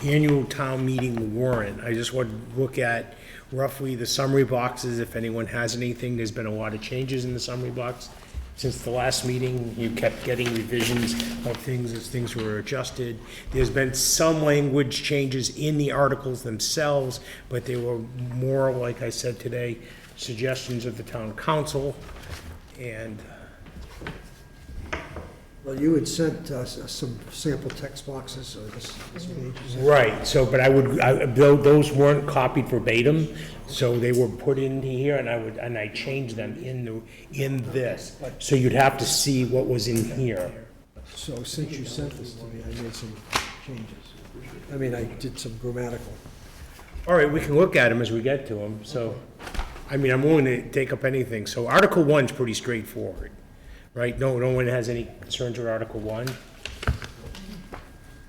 annual town meeting warrant, I just want to look at roughly the summary boxes, if anyone has anything. There's been a lot of changes in the summary box since the last meeting. You kept getting revisions of things as things were adjusted. There's been some language changes in the articles themselves, but they were more, like I said today, suggestions of the town council. And Well, you had sent us some sample text boxes, or this page. is that- right, so, but those weren't copied verbatim, so they were put into here, and I changed them in this. So you'd have to see what was in here. So since you sent this to me, I made some changes. I mean, I did some grammatical. All right, we can look at them as we get to them, so, I'm willing to take up anything. So Article 1's pretty straightforward, right? No one has any concerns with Article 1?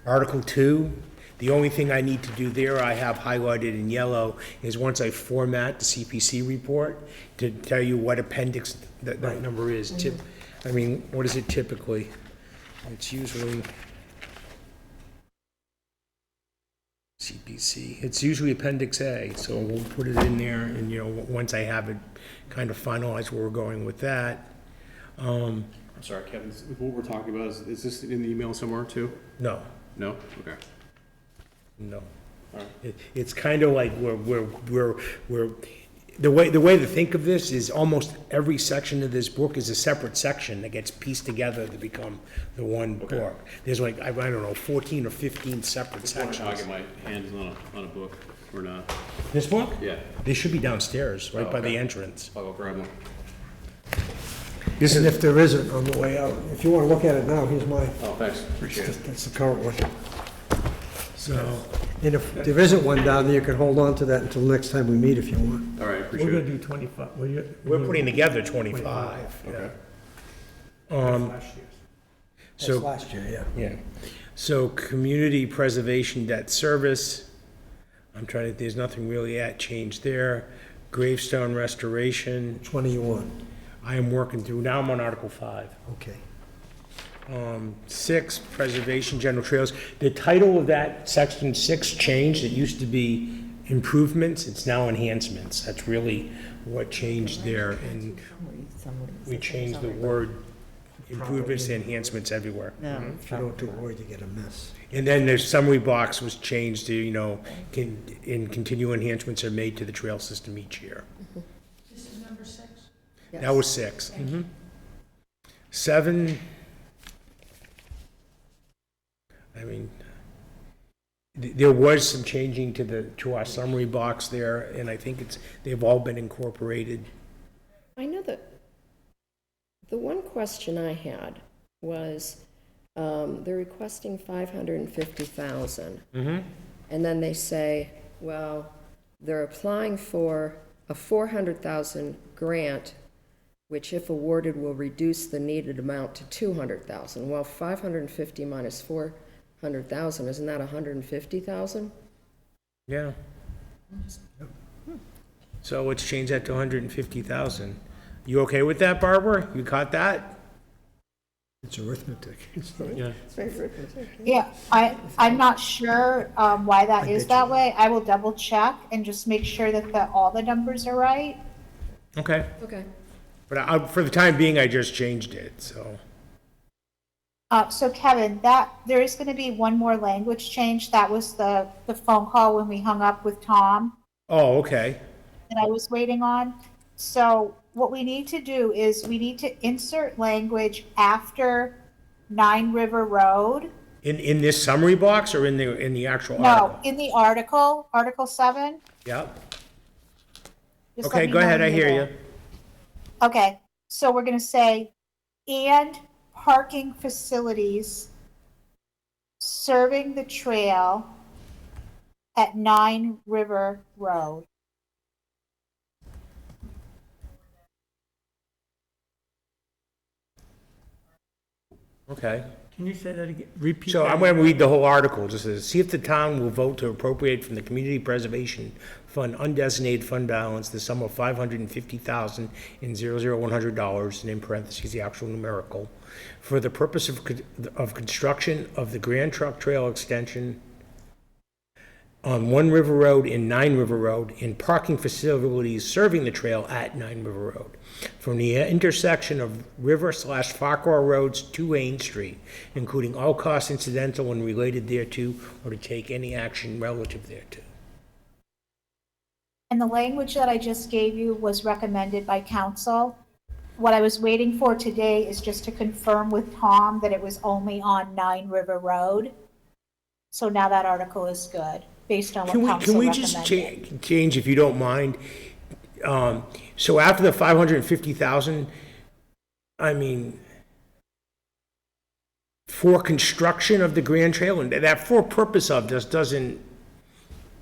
Article 2, the only thing I need to do there, I have highlighted in yellow, is once I format the CPC report to tell you what appendix that number is. What is it typically? It's usually CPC, it's usually Appendix A, so we'll put it in there, and, once I have it kind of finalized where we're going with that. I'm sorry, Kevin, what we're talking about, is this in the email somewhere too? No, No? Okay. no. All right. It's kind of like the way to think of this is almost every section of this book is a separate section that gets pieced together to become the one book. There's like, I don't know, 14 or 15 separate I get sections. my hands on a book, or not? This book? Yeah, They should be downstairs, right by the okay. entrance. I'll go grab one. And if there isn't on the way out, if you want to look at it now, here's mine. Oh, thanks, appreciate it. That's the current one. So, And if there isn't one down there, you can hold on to that until next time we meet if you want. All right, We're appreciate gonna it. do 25, we're putting together 25. yeah. Okay. last year's. That's So, last year, yeah. yeah. So community preservation debt service, there's nothing really changed there. Gravestone restoration, Which one do you want? I am working through, now I'm on Article 5. Okay. 6, preservation general trails. The title of that section 6 changed. It used to be improvements, it's now enhancements. That's really what changed there, and we changed the word improvements to enhancements everywhere. If you don't do a word, you get a mess. And then the summary box was changed to, continual enhancements are made to the trail system each year. That was 6. 7, there was some changing to our summary box there, and I think they've all been incorporated. I know that the one question I had was, they're requesting 550,000. And then they say, well, they're applying for a 400,000 grant, which if awarded will reduce the needed amount to 200,000. Well, 550 minus 400,000, isn't that 150,000? Yeah. So let's change that to 150,000. You okay with that, Barbara? You caught that? It's arithmetic. Yeah. Yeah, I'm not sure why that is that way. I will double check and just make sure that all the numbers are right. Okay. Okay. But for the time being, I just changed it, so. So Kevin, there is going to be one more language change. That was the phone call when we hung up with Tom Oh, okay. that I was waiting on. So what we need to do is we need to insert language after 9 River Road. In this summary box or in the actual No, article? in the article, Article 7. Yep. Just Okay, let me go know ahead, when I you're hear there. you. Okay, so we're gonna say, and parking facilities serving the trail at 9 River Road. Okay. Can you say that again? Repeat So that I'm going to read the whole article. It just says, see if the town will vote to appropriate from the Community Preservation Fund undesignated fund balance the sum of $550,000 in $100, and in parentheses, the actual numerical, for the purpose of construction of the Grand Trunk Trail extension on 1 River Road and 9 River Road, in parking facilities serving the trail at 9 River Road, from the intersection of River/Farquhar Roads to Wayne Street, including all costs incidental and related thereto, or to take any action relative thereto. And the language that I just gave you was recommended by council. What I was waiting for today is just to confirm with Tom that it was only on 9 River Road. So now that article is good, based on what council Can we recommended. just change, if you don't mind? So after the 550,000, I mean, for construction of the Grand Trail, and that for purpose of just doesn't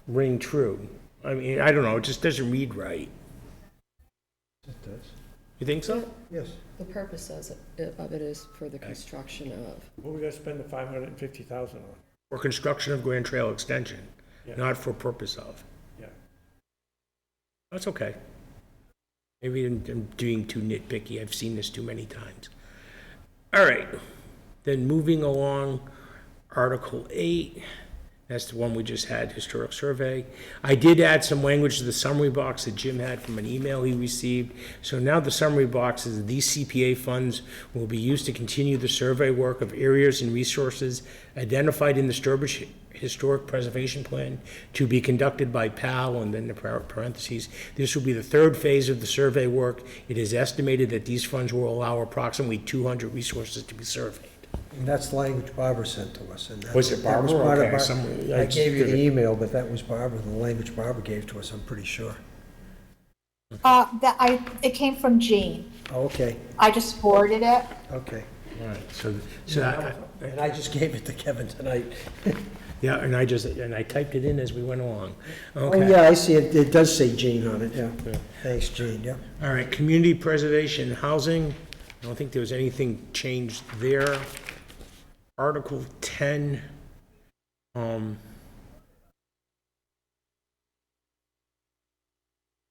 ring true. I mean, I don't know, it just doesn't read right. It does. You think so? Yes. The purpose of it is for the construction of. What are we gonna spend the 550,000 on? For construction of Grand Trail extension, Yeah. not for purpose of. Yeah. That's okay. Maybe I'm being too nitpicky. I've seen this too many times. All right. Then moving along, Article 8. That's the one we just had, historic survey. I did add some language to the summary box that Jim had from an email he received. So now the summary box is these CPA funds will be used to continue the survey work of areas and resources identified in the Sturbridge Historic Preservation Plan to be conducted by PAL, and then the parentheses. This will be the third phase of the survey work. It is estimated that these funds will allow approximately 200 resources to be surveyed. And that's the language Barbara sent to us. And that- Was it that was Barbara? part of Okay, Bar- some- I gave you the email, but that was Barbara, the language Barbara gave to us, I'm pretty sure. It came from Jean. Oh, okay, I just forwarded it. okay. All right, so And I just gave it to Kevin tonight. yeah, and I typed it in as we went along. Oh, Okay. yeah, I see it, it does say Jean on it, yeah. Thanks, Jean, yeah. All right, community preservation housing. I don't think there was anything changed there. Article 10.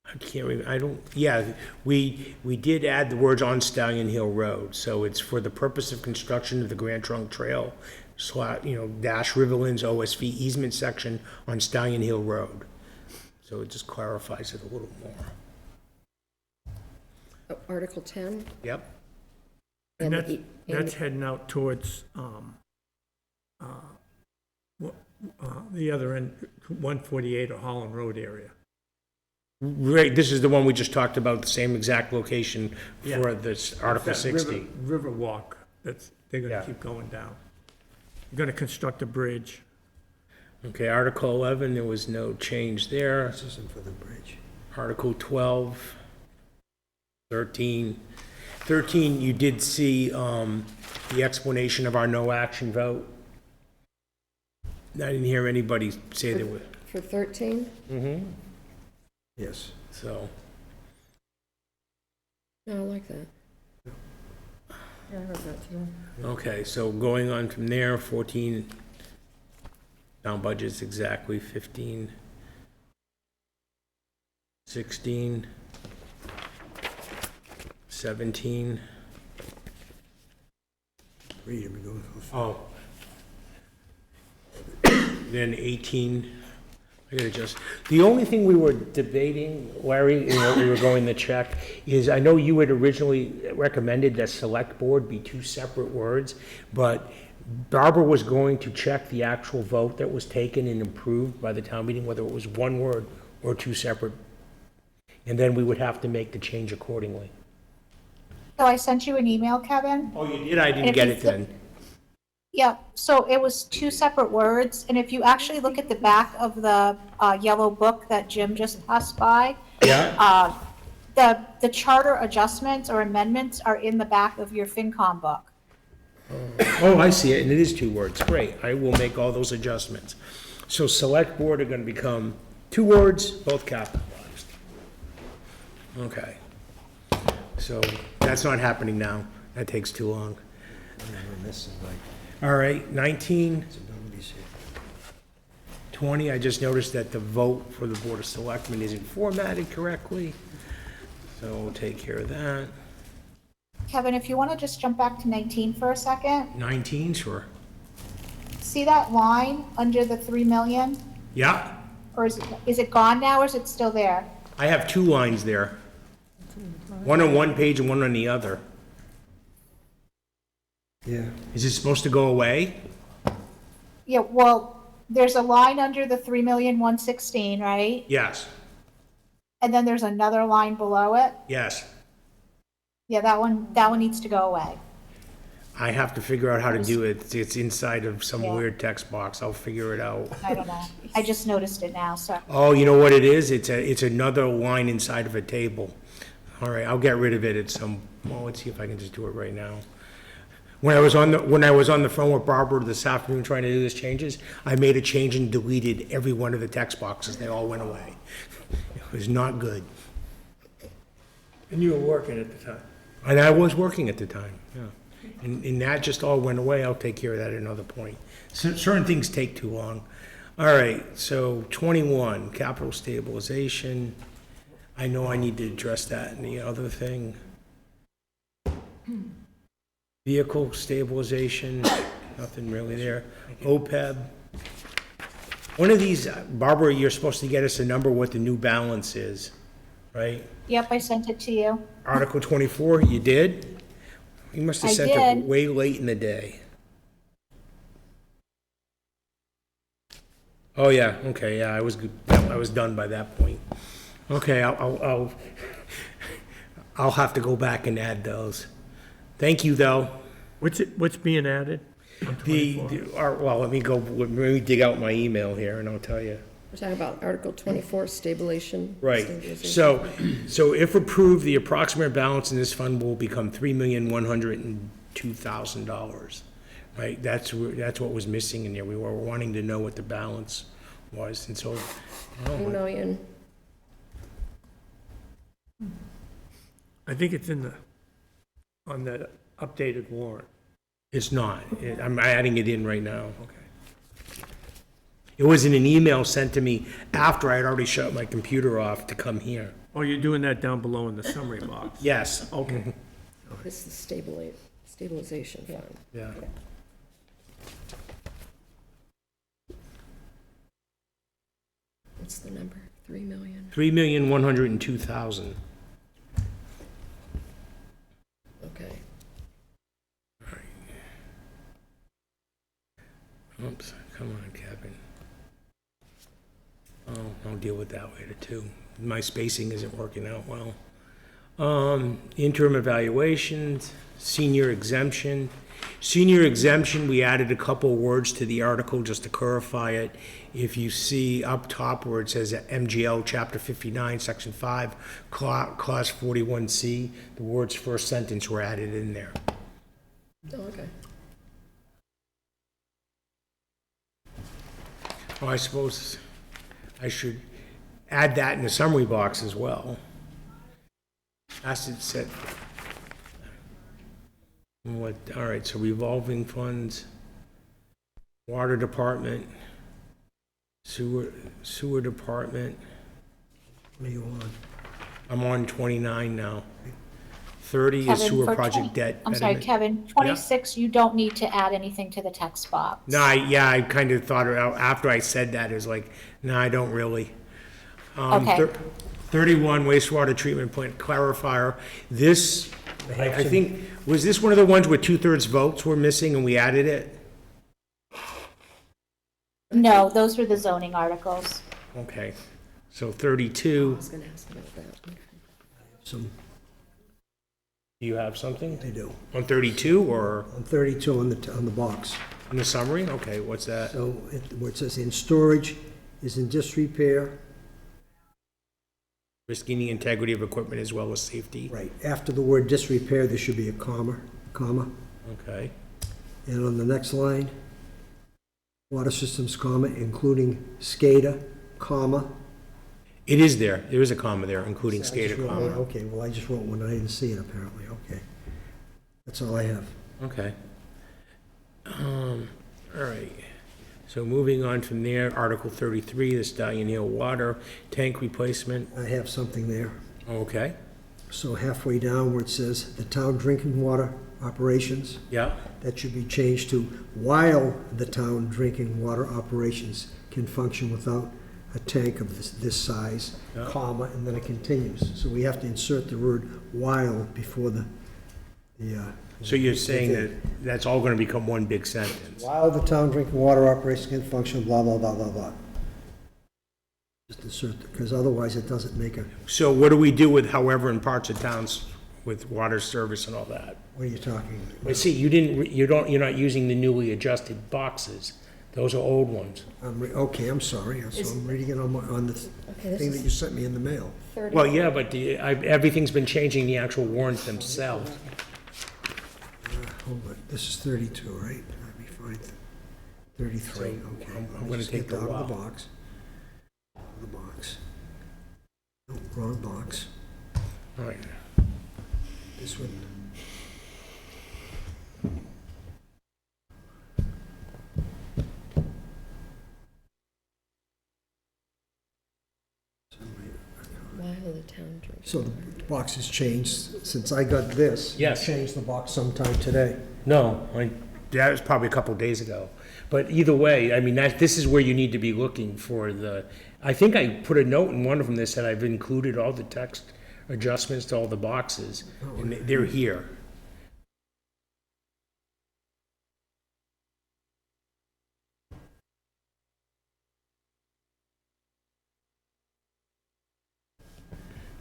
I can't remember, I don't, yeah, we did add the words on Stallion Hill Road, so it's for the purpose of construction of the Grand Trunk Trail, dash Riverlands OSV easement section on Stallion Hill Road. So it just clarifies it a little more. Article 10? Yep. And And the- that's heading out towards, the other end, 148 or Holland Road area. Right, this is the one we just talked about, the same exact location Yeah. for this Article That 60. River walk, they're Yeah. gonna keep going down. They're gonna construct a bridge. Okay, Article 11, there was no change there. This isn't for the bridge. Article 12, 13. 13, you did see the explanation of our no action vote. I didn't hear anybody say there were, For 13? Yes. so. No, I like that. Yeah, I heard that today. Okay, so going on from there, 14, down budget's exactly 15, 16, 17. Read it, we go. Oh. Then 18, I gotta just, the only thing we were debating, Larry, and what we were going to check, is I know you had originally recommended that select board be two separate words, but Barbara was going to check the actual vote that was taken and approved by the town meeting, whether it was one word or two separate. And then we would have to make the change accordingly. So I sent you an email, Kevin. Oh, you did? I And didn't if get you it flip- then. Yeah, so it was two separate words, and if you actually look at the back of the yellow book that Jim just passed by, Yeah? the charter adjustments or amendments are in the back of your FinCom book. Oh, I see it, and it is 2 words. Great. I will make all those adjustments. So select board are gonna become 2 words, both capitalized. Okay. So that's not happening now. That takes too long. We're missing, like, All right, 19, so nobody's here. 20, I just noticed that the vote for the Board of Selectmen isn't formatted correctly. So we'll take care of that. Kevin, if you want to just jump back to 19 for a second, 19, sure. see that line under the 3 million? Yeah, Or is it gone now, or is it still there? I have 2 lines there. One on one page and one on the other. Yeah, Is it supposed to go away? Yeah, well, there's a line under the 3,116,000, right? Yes, And then there's another line below it. yes. Yeah, that one needs to go away. I have to figure out how to do it. It's inside of some Yeah. weird text box. I'll figure it out. I don't know. I just noticed it now, so. Oh, you know what it is? It's another line inside of a table. All right, I'll get rid of it at some, well, let's see if I can just do it right now. When I was on the phone with Barbara this afternoon trying to do these changes, I made a change and deleted every one of the text boxes. They all went away. It was not good. And you were working at the time. And I was working at the time, yeah. And that just all went away. I'll take care of that at another point. Certain things take too long. All right, so 21, capital stabilization. I know I need to address that and the other thing. Vehicle stabilization, nothing really there. OPEB. One of these, Barbara, you're supposed to get us a number what the new balance is, right? Yep, I sent it to you. Article 24, you did? You must have I sent it did. way late in the day. Oh, yeah, okay, yeah, I was done by that point. Okay, I'll have to go back and add those. Thank you, though. What's being added on 24? Well, let me dig out my email here and I'll tell you. We're talking about Article 24, stabilization. Right, stabilization. so if approved, the approximate balance in this fund will become $3,102,000, right? That's what was missing in there. We were wanting to know what the balance was, and so, 2 million. I think it's on the updated warrant. it's not. I'm adding it in right now. Okay. It was in an email sent to me after I had already shut my computer off to come here. Oh, you're doing that down below in the summary box? Yes. Okay. This is stabilization fund. Yeah. What's the number? 3 million? $3,102,000. Okay. Oops, come on, Kevin. Oh, I'll deal with that later, too. My spacing isn't working out well. Interim evaluations, senior exemption. Senior exemption, we added a couple words to the article just to clarify it. If you see up top where it says MGL Chapter 59, Section 5, Clause 41C, the words first sentence were added in there. Oh, okay. Well, I suppose I should add that in the summary box as well. As it said. What, all right, so revolving funds, water department, sewer department. what are you on? I'm on 29 now. 30 is Kevin, sewer for project 20 debt. I'm sorry, betterment. Kevin, 26, you don't need to add anything to the text box. No, I kind of thought it out after I said that, it was like, no, I don't really. Okay. 31 wastewater treatment plant clarifier. This, I think, was this one of the ones where 2/3 votes were missing and we added it? No, those were the zoning articles. Okay, So I 32, was gonna ask about that. Some, do you have something they do. on 32 or On 32 on the box. in the summary? Okay, what's that? So where it says in storage is in disrepair, Risking the integrity of equipment as well as safety. right, after the word disrepair, there should be a comma. Okay. And on the next line, water systems, comma, including SCADA, comma. It is there. There is a comma there, including I just SCADA wrote comma. one. Okay, well, I just wrote one, I didn't see it apparently, okay. That's all I have. Okay. All right. So moving on from there, Article 33, the Stallion Hill water tank replacement. I have something there. Okay. So halfway down where it says the town drinking water operations, Yeah. that should be changed to while the town drinking water operations can function without a tank of this size, Yeah. comma, and then it continues. So we have to insert the word while before the. So you're saying that that's all going to become one big sentence? While the town drinking water operations can function, blah, blah, blah, blah, blah. Just insert, because otherwise it doesn't make a, So what do we do with however in parts of towns with water service and all that? what are you talking? But see, you're not using the newly adjusted boxes. Those are old ones. Okay, I'm sorry, so I'm reading it on the this thing is- that you sent me in the mail. Well, yeah, but everything's been changing the actual warrants themselves. Hold on, this is 32, right? Let me find 33, okay. I'm Let me gonna just take get the out of the wow. box. The box. No, wrong box. All right. This one. While the town drinks. So the box has changed since I got this. You Yes. changed the box sometime today. No, that was probably a couple days ago. But either way, I mean, this is where you need to be looking for I think I put a note in one of them that said I've included all the text adjustments to all the boxes, and they're here.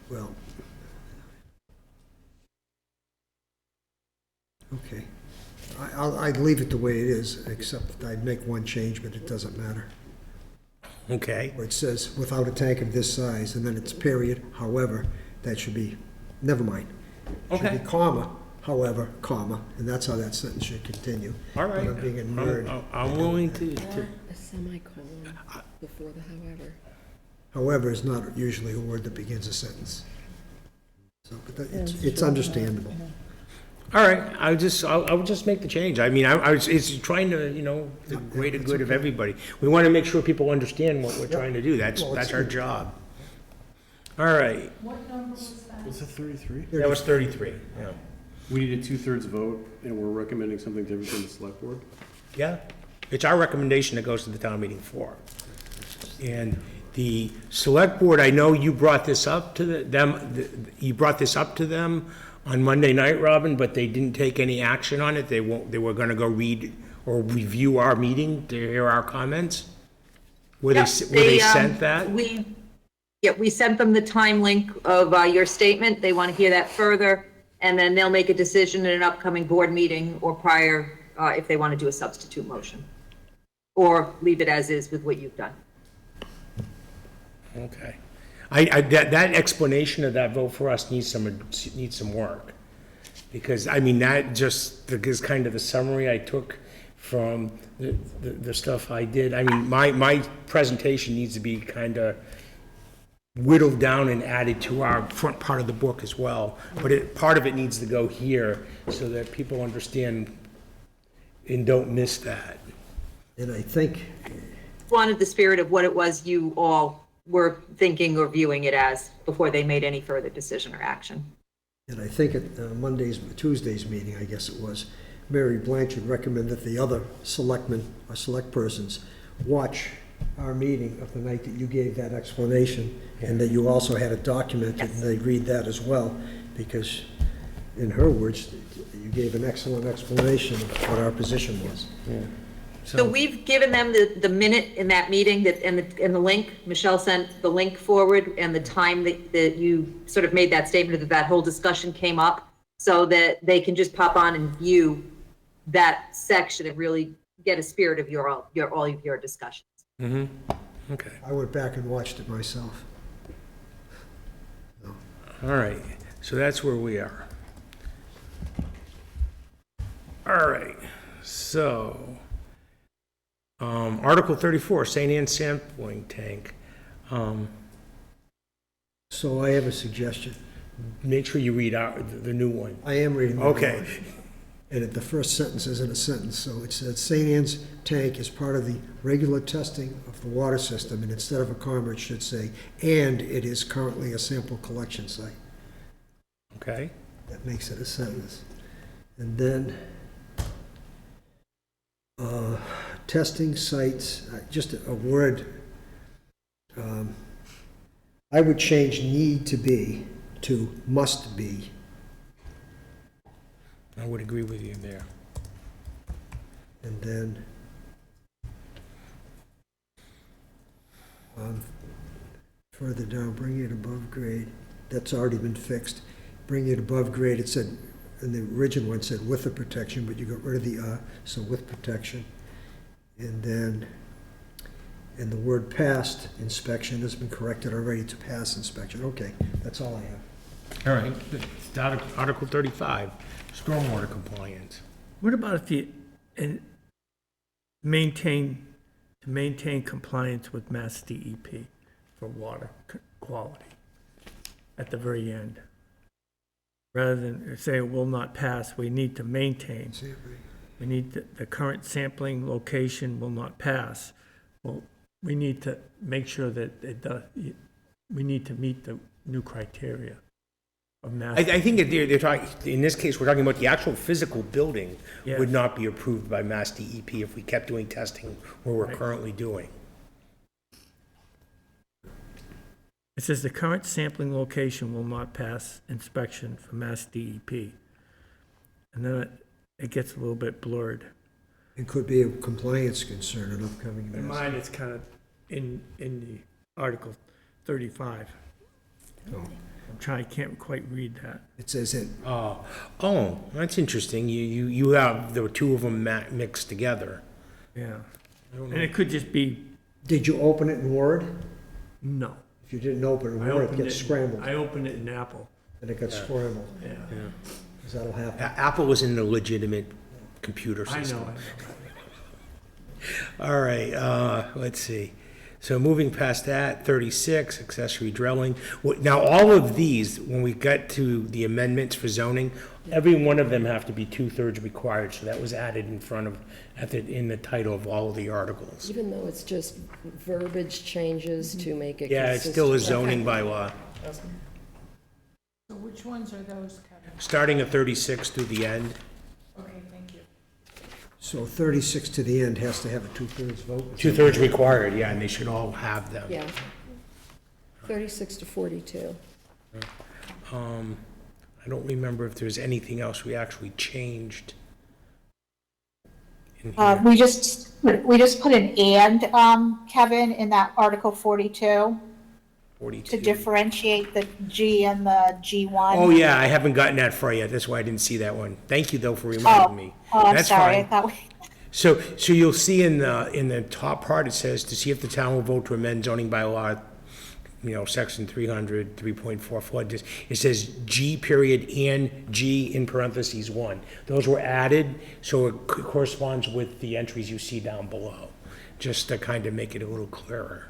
Well. Okay. I'd leave it the way it is, except I'd make one change, but it doesn't matter. Okay, Where it says, without a tank of this size, and then it's period, however, that should be, never mind. It should Okay. be comma, however, comma, and that's how that sentence should continue. all right. But I'm being a nerd. I'm willing to, A semicolon before the however. However is not usually a word that begins a sentence. So, but it's understandable. all right, I'll just make the change. I mean, it's trying to, the greater good of everybody. We want to make sure people understand what we're trying to do. That's our job. All right, Was it 33? that was 33, yeah. We need a 2/3 vote, and we're recommending something different from the select board? Yeah, it's our recommendation that goes to the town meeting floor. And the select board, I know you brought this up to you brought this up to them on Monday night, Robin, but they didn't take any action on it. They were gonna go read or review our meeting to hear our comments. Were they sent that? We sent them the time link of your statement. They want to hear that further, and then they'll make a decision in an upcoming board meeting or prior, if they want to do a substitute motion. Or leave it as is with what you've done. Okay. That explanation of that vote for us needs some work. Because, I mean, that just is kind of the summary I took from the stuff I did. I mean, my presentation needs to be kind of whittled down and added to our front part of the book as well. But part of it needs to go here so that people understand and don't miss that. And I think, Wanted the spirit of what it was you all were thinking or viewing it as before they made any further decision or action. and I think at Tuesday's meeting, I guess it was, Mary Blanchard recommended that the other selectmen or select persons watch our meeting of the night that you gave that explanation, and that you also had it documented, and they read that as well, because in her words, you gave an excellent explanation of what our position was. So we've given them the minute in that meeting that, and the link, Michelle sent the link forward and the time that you sort of made that statement that whole discussion came up, so that they can just pop on and view that section and really get a spirit of all of your discussions. Okay, I went back and watched it myself. all right, so that's where we are. All right, so, Article 34, St. Anne's sampling tank. So I have a suggestion. Make sure you read out the new one. I am reading the Okay. law. And the first sentence isn't a sentence, so it says, St. Anne's tank is part of the regular testing of the water system, and instead of a comma, it should say, and it is currently a sample collection site. Okay, That makes it a sentence. And then, testing sites, just a word, I would change need to be to must be. I would agree with you there. And then, further down, bring it above grade, that's already been fixed. Bring it above grade, it said, in the original one, it said with the protection, but you got rid of the so with protection. And then, and the word passed inspection has been corrected already to pass inspection. Okay, that's all I have. All right, it's Article 35, stormwater compliance. What about if you, and to maintain compliance with Mass DEP for water quality at the very end? Rather than say it will not pass, we need to maintain. We need the current sampling location will not pass. Well, we need to make sure that it does, we need to meet the new criteria of Mass. I think that they're talking, in this case, we're talking about the actual physical building Yes. would not be approved by Mass DEP if we kept doing testing where we're Right. currently doing. It says the current sampling location will not pass inspection for Mass DEP. And then it gets a little bit blurred. It could be a compliance concern in upcoming In years. mine, it's kind of in the Article 35. I can't quite read that. It says it, Oh, that's interesting. You have the two of them mixed together. Yeah. And it could just be, did you open it in Word? no. If you didn't open it in I Word, it opened gets scrambled, I opened it in Apple. and it got scrambled, Yeah. 'cause that'll happen. Apple was in the legitimate computer I system. know. All right, let's see. So moving past that, 36, accessory dwelling. Now, all of these, when we get to the amendments for zoning, every one of them have to be 2/3 required, so that was added in front of, in the title of all of the articles. Even though it's just verbiage changes to make it consistent. Yeah, it's still a zoning bylaw, So which ones are those, Kevin? starting at 36 through the end. Okay, thank you. So 36 to the end has to have a 2/3 vote. 2/3 required, yeah, and they should all have them. Yeah. 36 to 42. I don't remember if there's anything else we actually changed in here. We just put an and, Kevin, in that Article 42 to 42. differentiate the G and the G1. Oh, yeah, I haven't gotten that far yet. That's why I didn't see that one. Thank you, though, for reminding me. Oh, I'm That's sorry. I fine. thought So you'll see in the top part, it says, to see if the town will vote to amend zoning bylaw, section 300, 3.4 flood. It says G period and G in parentheses 1. Those were added, so it corresponds with the entries you see down below, just to kind of make it a little clearer.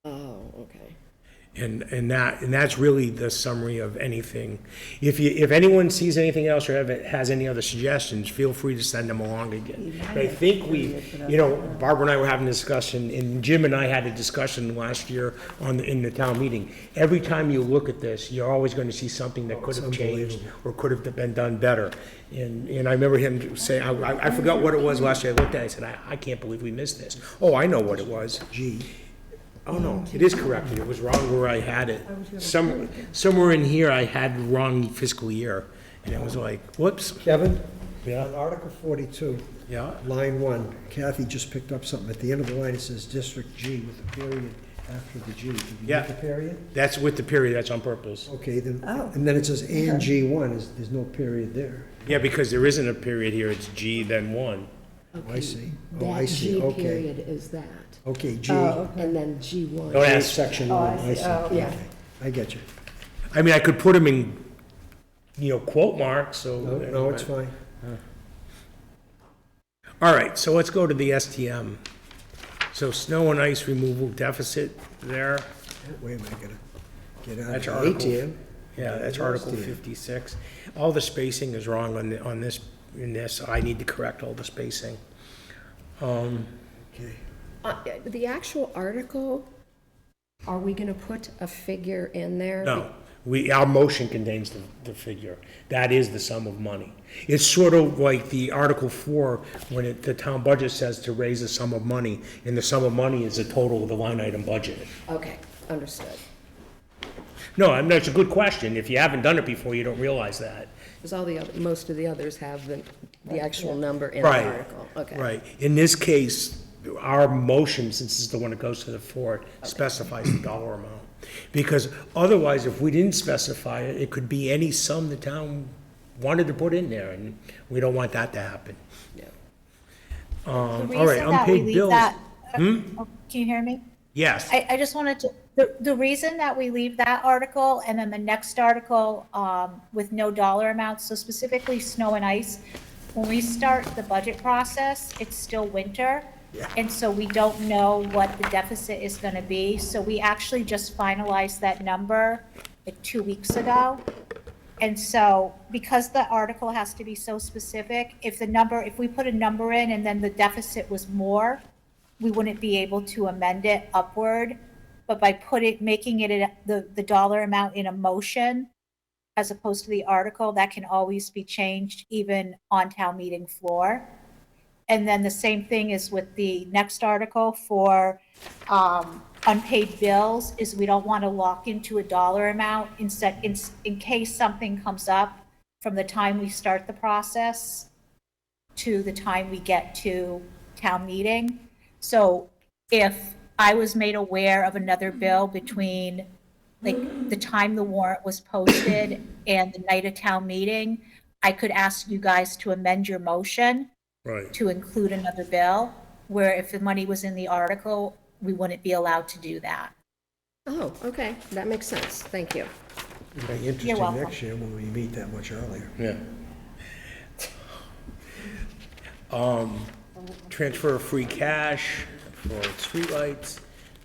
Oh, okay. And that's really the summary of anything. If anyone sees anything else or has any other suggestions, feel free to send them along again. But I think Barbara and I were having a discussion, and Jim and I had a discussion last year in the town meeting. Every time you look at this, you're always going to see something that could have changed or could have been done better. And I remember him saying, I forgot what it was last year. I looked at it, I said, I can't believe we missed this. Oh, I know what it was. G. Oh, no, it is corrected. It was wrong where I had it. Somewhere in here, I had the wrong fiscal year. And it was like, whoops. Kevin, Yeah. On Article 42, Yeah. line 1, Kathy just picked up something. At the end of the line, it says District G with a period after the G. Did you Yeah. get the period? That's with the period, that's on purpose. Okay, then, Oh. and then it says and G1, there's no period there. Yeah, because there isn't a period here, it's G then 1. Oh, I see. Oh, I see, That G okay. period is that, Okay, G, Oh, and then G1. Don't ask. section Oh, 1, I I see. see. Oh, okay. Yeah. I get you. I mean, I could put them in, quote marks, so. No, it's fine. All right, so let's go to the STM. So snow and ice removal deficit there. Wait a minute, I gotta get out That's of Article- ATM. Yeah, that's Yeah, Article STM. 56. All the spacing is wrong on this, in this. I need to correct all the spacing. Okay. The actual article, are we gonna put a figure in there? No, our motion contains the figure. That is the sum of money. It's sort of like the Article 4, when the town budget says to raise the sum of money, and the sum of money is the total of the line item budget. Okay, understood. No, I mean, that's a good question. If you haven't done it before, you don't realize that. Because all the other, most of the others have the actual number in the Right. article. Okay. Right. In this case, our motion, since it's the one that goes to the floor, specifies the dollar amount. Because otherwise, if we didn't specify it, it could be any sum the town wanted to put in there, and we don't want that to happen. Yeah. The All right, reason that we unpaid leave bills. that, oh, can you hear me? Yes, I just wanted to, the reason that we leave that article and then the next article with no dollar amounts, so specifically snow and ice, when we start the budget process, it's still winter. And so we don't know what the deficit is gonna be. So we actually just finalized that number like 2 weeks ago. And so because the article has to be so specific, if we put a number in and then the deficit was more, we wouldn't be able to amend it upward. But by making it the dollar amount in a motion, as opposed to the article, that can always be changed even on town meeting floor. And then the same thing is with the next article for unpaid bills, is we don't want to lock into a dollar amount in case something comes up from the time we start the process to the time we get to town meeting. So if I was made aware of another bill between like the time the warrant was posted and the night of town meeting, I could ask you guys to amend your motion right. to include another bill, where if the money was in the article, we wouldn't be allowed to do that. Oh, okay, that makes sense. Thank you. It'll be interesting welcome. next year when we meet that much earlier. Yeah. Transfer of free cash for streetlights,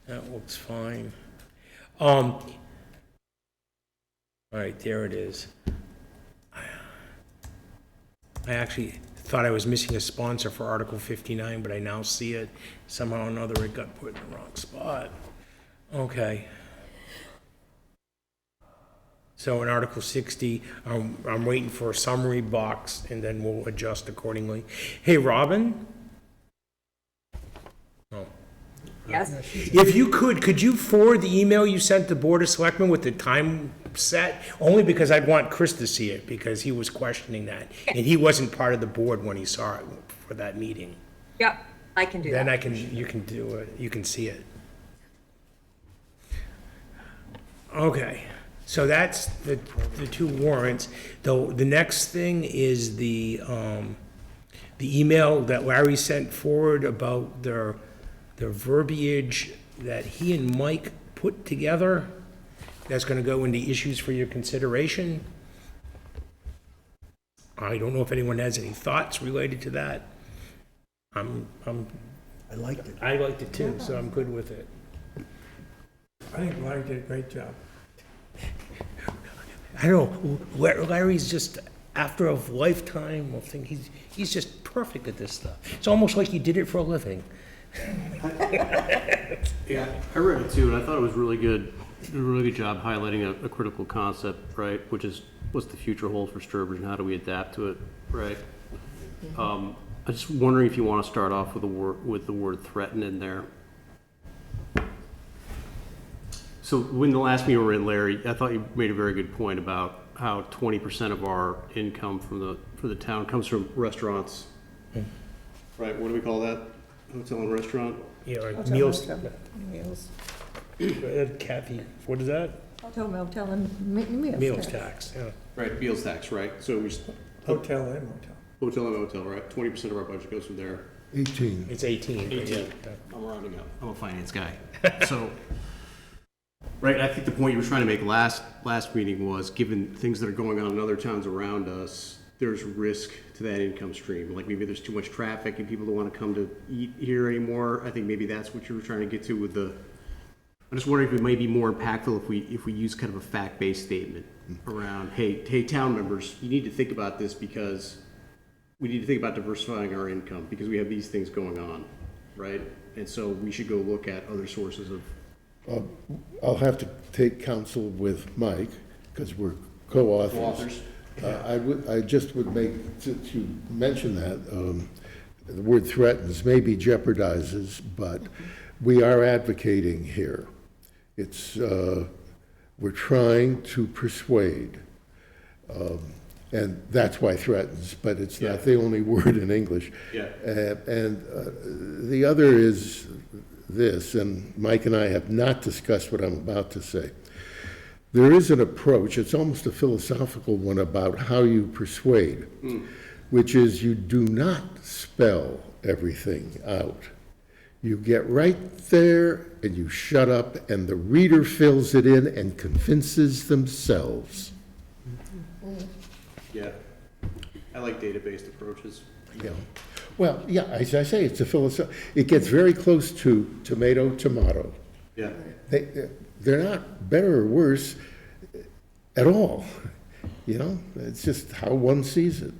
that looks fine. All right, there it is. I actually thought I was missing a sponsor for Article 59, but I now see it. Somehow or another, it got put in the wrong spot. Okay. So in Article 60, I'm waiting for a summary box, and then we'll adjust accordingly. Hey, Robin? Oh. Yes? If you could you forward the email you sent the Board of Selectmen with the time set? Only because I'd want Chris to see it, because he was questioning that. And he wasn't part of the board when he saw it for that meeting. Yep, I can do Then that. you can do it, you can see it. Okay, so that's the two warrants. The next thing is the email that Larry sent forward about the verbiage that he and Mike put together. That's gonna go into issues for your consideration. I don't know if anyone has any thoughts related to that. I liked it. I liked it too, so I'm good with it. I think Larry did a great job. I don't know, Larry's just, after a lifetime of things, he's just perfect at this stuff. It's almost like he did it for a living. Yeah, I read it too, and I thought it was really good. Did a really good job highlighting a critical concept, right? Which is, what's the future hold for Sturbridge and how do we adapt to it, right? I'm just wondering if you want to start off with the word threaten in there. So when the last meeting we were in, Larry, I thought you made a very good point about how 20% of our income for the town comes from restaurants. Right, what do we call that? Hotel and restaurant? Yeah, or Hotel, meals, motel, meals. Kathy, what is that? Hotel, motel, and meals. Meals tax, yeah. Right, meals tax, right, so we, Hotel and motel. hotel and motel, right, 20% of our budget goes from there. 18. It's 18. but yeah. I'm rounding up. I'm a finance guy. So, right, I think the point you were trying to make last meeting was, given things that are going on in other towns around us, there's risk to that income stream. Like maybe there's too much traffic and people don't want to come to eat here anymore. I think maybe that's what you were trying to get to with the, I'm just wondering if it might be more impactful if we use kind of a fact-based statement around, hey, town members, you need to think about this because we need to think about diversifying our income because we have these things going on, right? And so we should go look at other sources of I'll have to take counsel with Mike, because we're co-authors. authors. I just would make, to mention that, the word threatens, maybe jeopardizes, but we are advocating here. It's, we're trying to persuade, and that's why threatens, but it's Yeah. not the only word in English. Yeah. The other is this, and Mike and I have not discussed what I'm about to say. There is an approach, it's almost a philosophical one, about how you persuade, which is you do not spell everything out. You get right there and you shut up, and the reader fills it in and convinces themselves. Yeah. I like data-based approaches. Yeah. Well, yeah, as I say, it's a it gets very close to tomato, tomato. Yeah. They're not better or worse at all, you know? It's just how one sees it.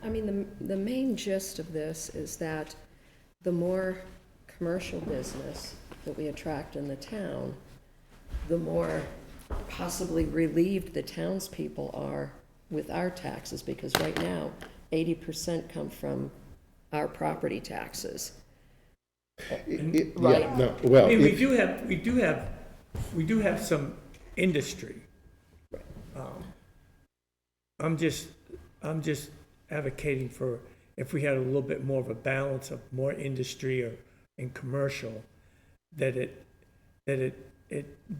I mean, the main gist of this is that the more commercial business that we attract in the town, the more possibly relieved the townspeople are with our taxes, because right now, 80% come from our property taxes. Yeah, no, well, I mean, we do have some industry. I'm just advocating for, if we had a little bit more of a balance of more industry and commercial, that it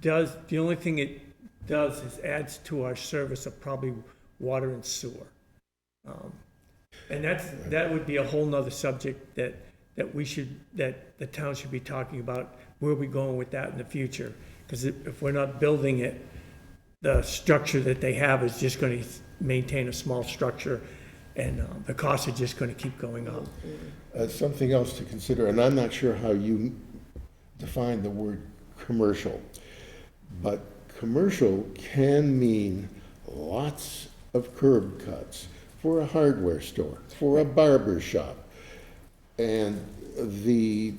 does, the only thing it does is adds to our service of probably water and sewer. And that would be a whole nother subject that the town should be talking about, where are we going with that in the future? Because if we're not building it, the structure that they have is just going to maintain a small structure, and the costs are just going to keep going up. something else to consider, and I'm not sure how you define the word commercial, but commercial can mean lots of curb cuts for a hardware store, for a barber shop. And the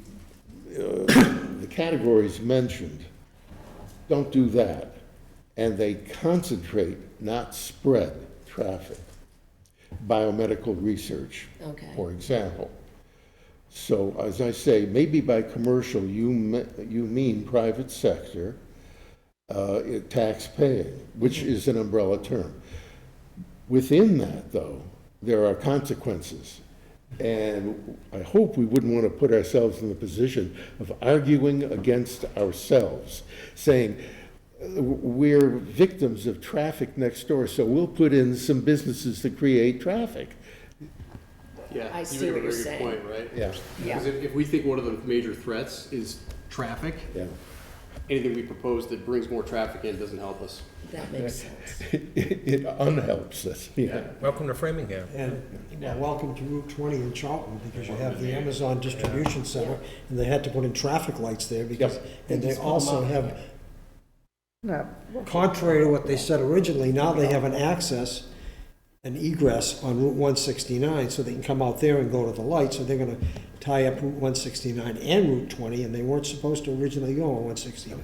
categories mentioned don't do that. And they concentrate, not spread, traffic. Biomedical research, Okay. for example. So, as I say, maybe by commercial, you mean private sector, tax paying, which is an umbrella term. Within that, though, there are consequences. And I hope we wouldn't want to put ourselves in the position of arguing against ourselves, saying, we're victims of traffic next door, so we'll put in some businesses to create traffic. Yeah. I you see make a what you're very good saying. point, right? Yeah. Because if we think one of the major threats is traffic, Yeah. anything we propose that brings more traffic in doesn't help us. That makes sense. It unhelps us, yeah. Welcome to Framingham. And welcome to Route 20 in Charlton, because you have the Amazon distribution center, and they had to put in traffic lights there because, and they also have, No, contrary to what they said originally, now they have an access, an egress on Route 169, so they can come out there and go to the light, so they're gonna tie up Route 169 and Route 20, and they weren't supposed to originally go on 169.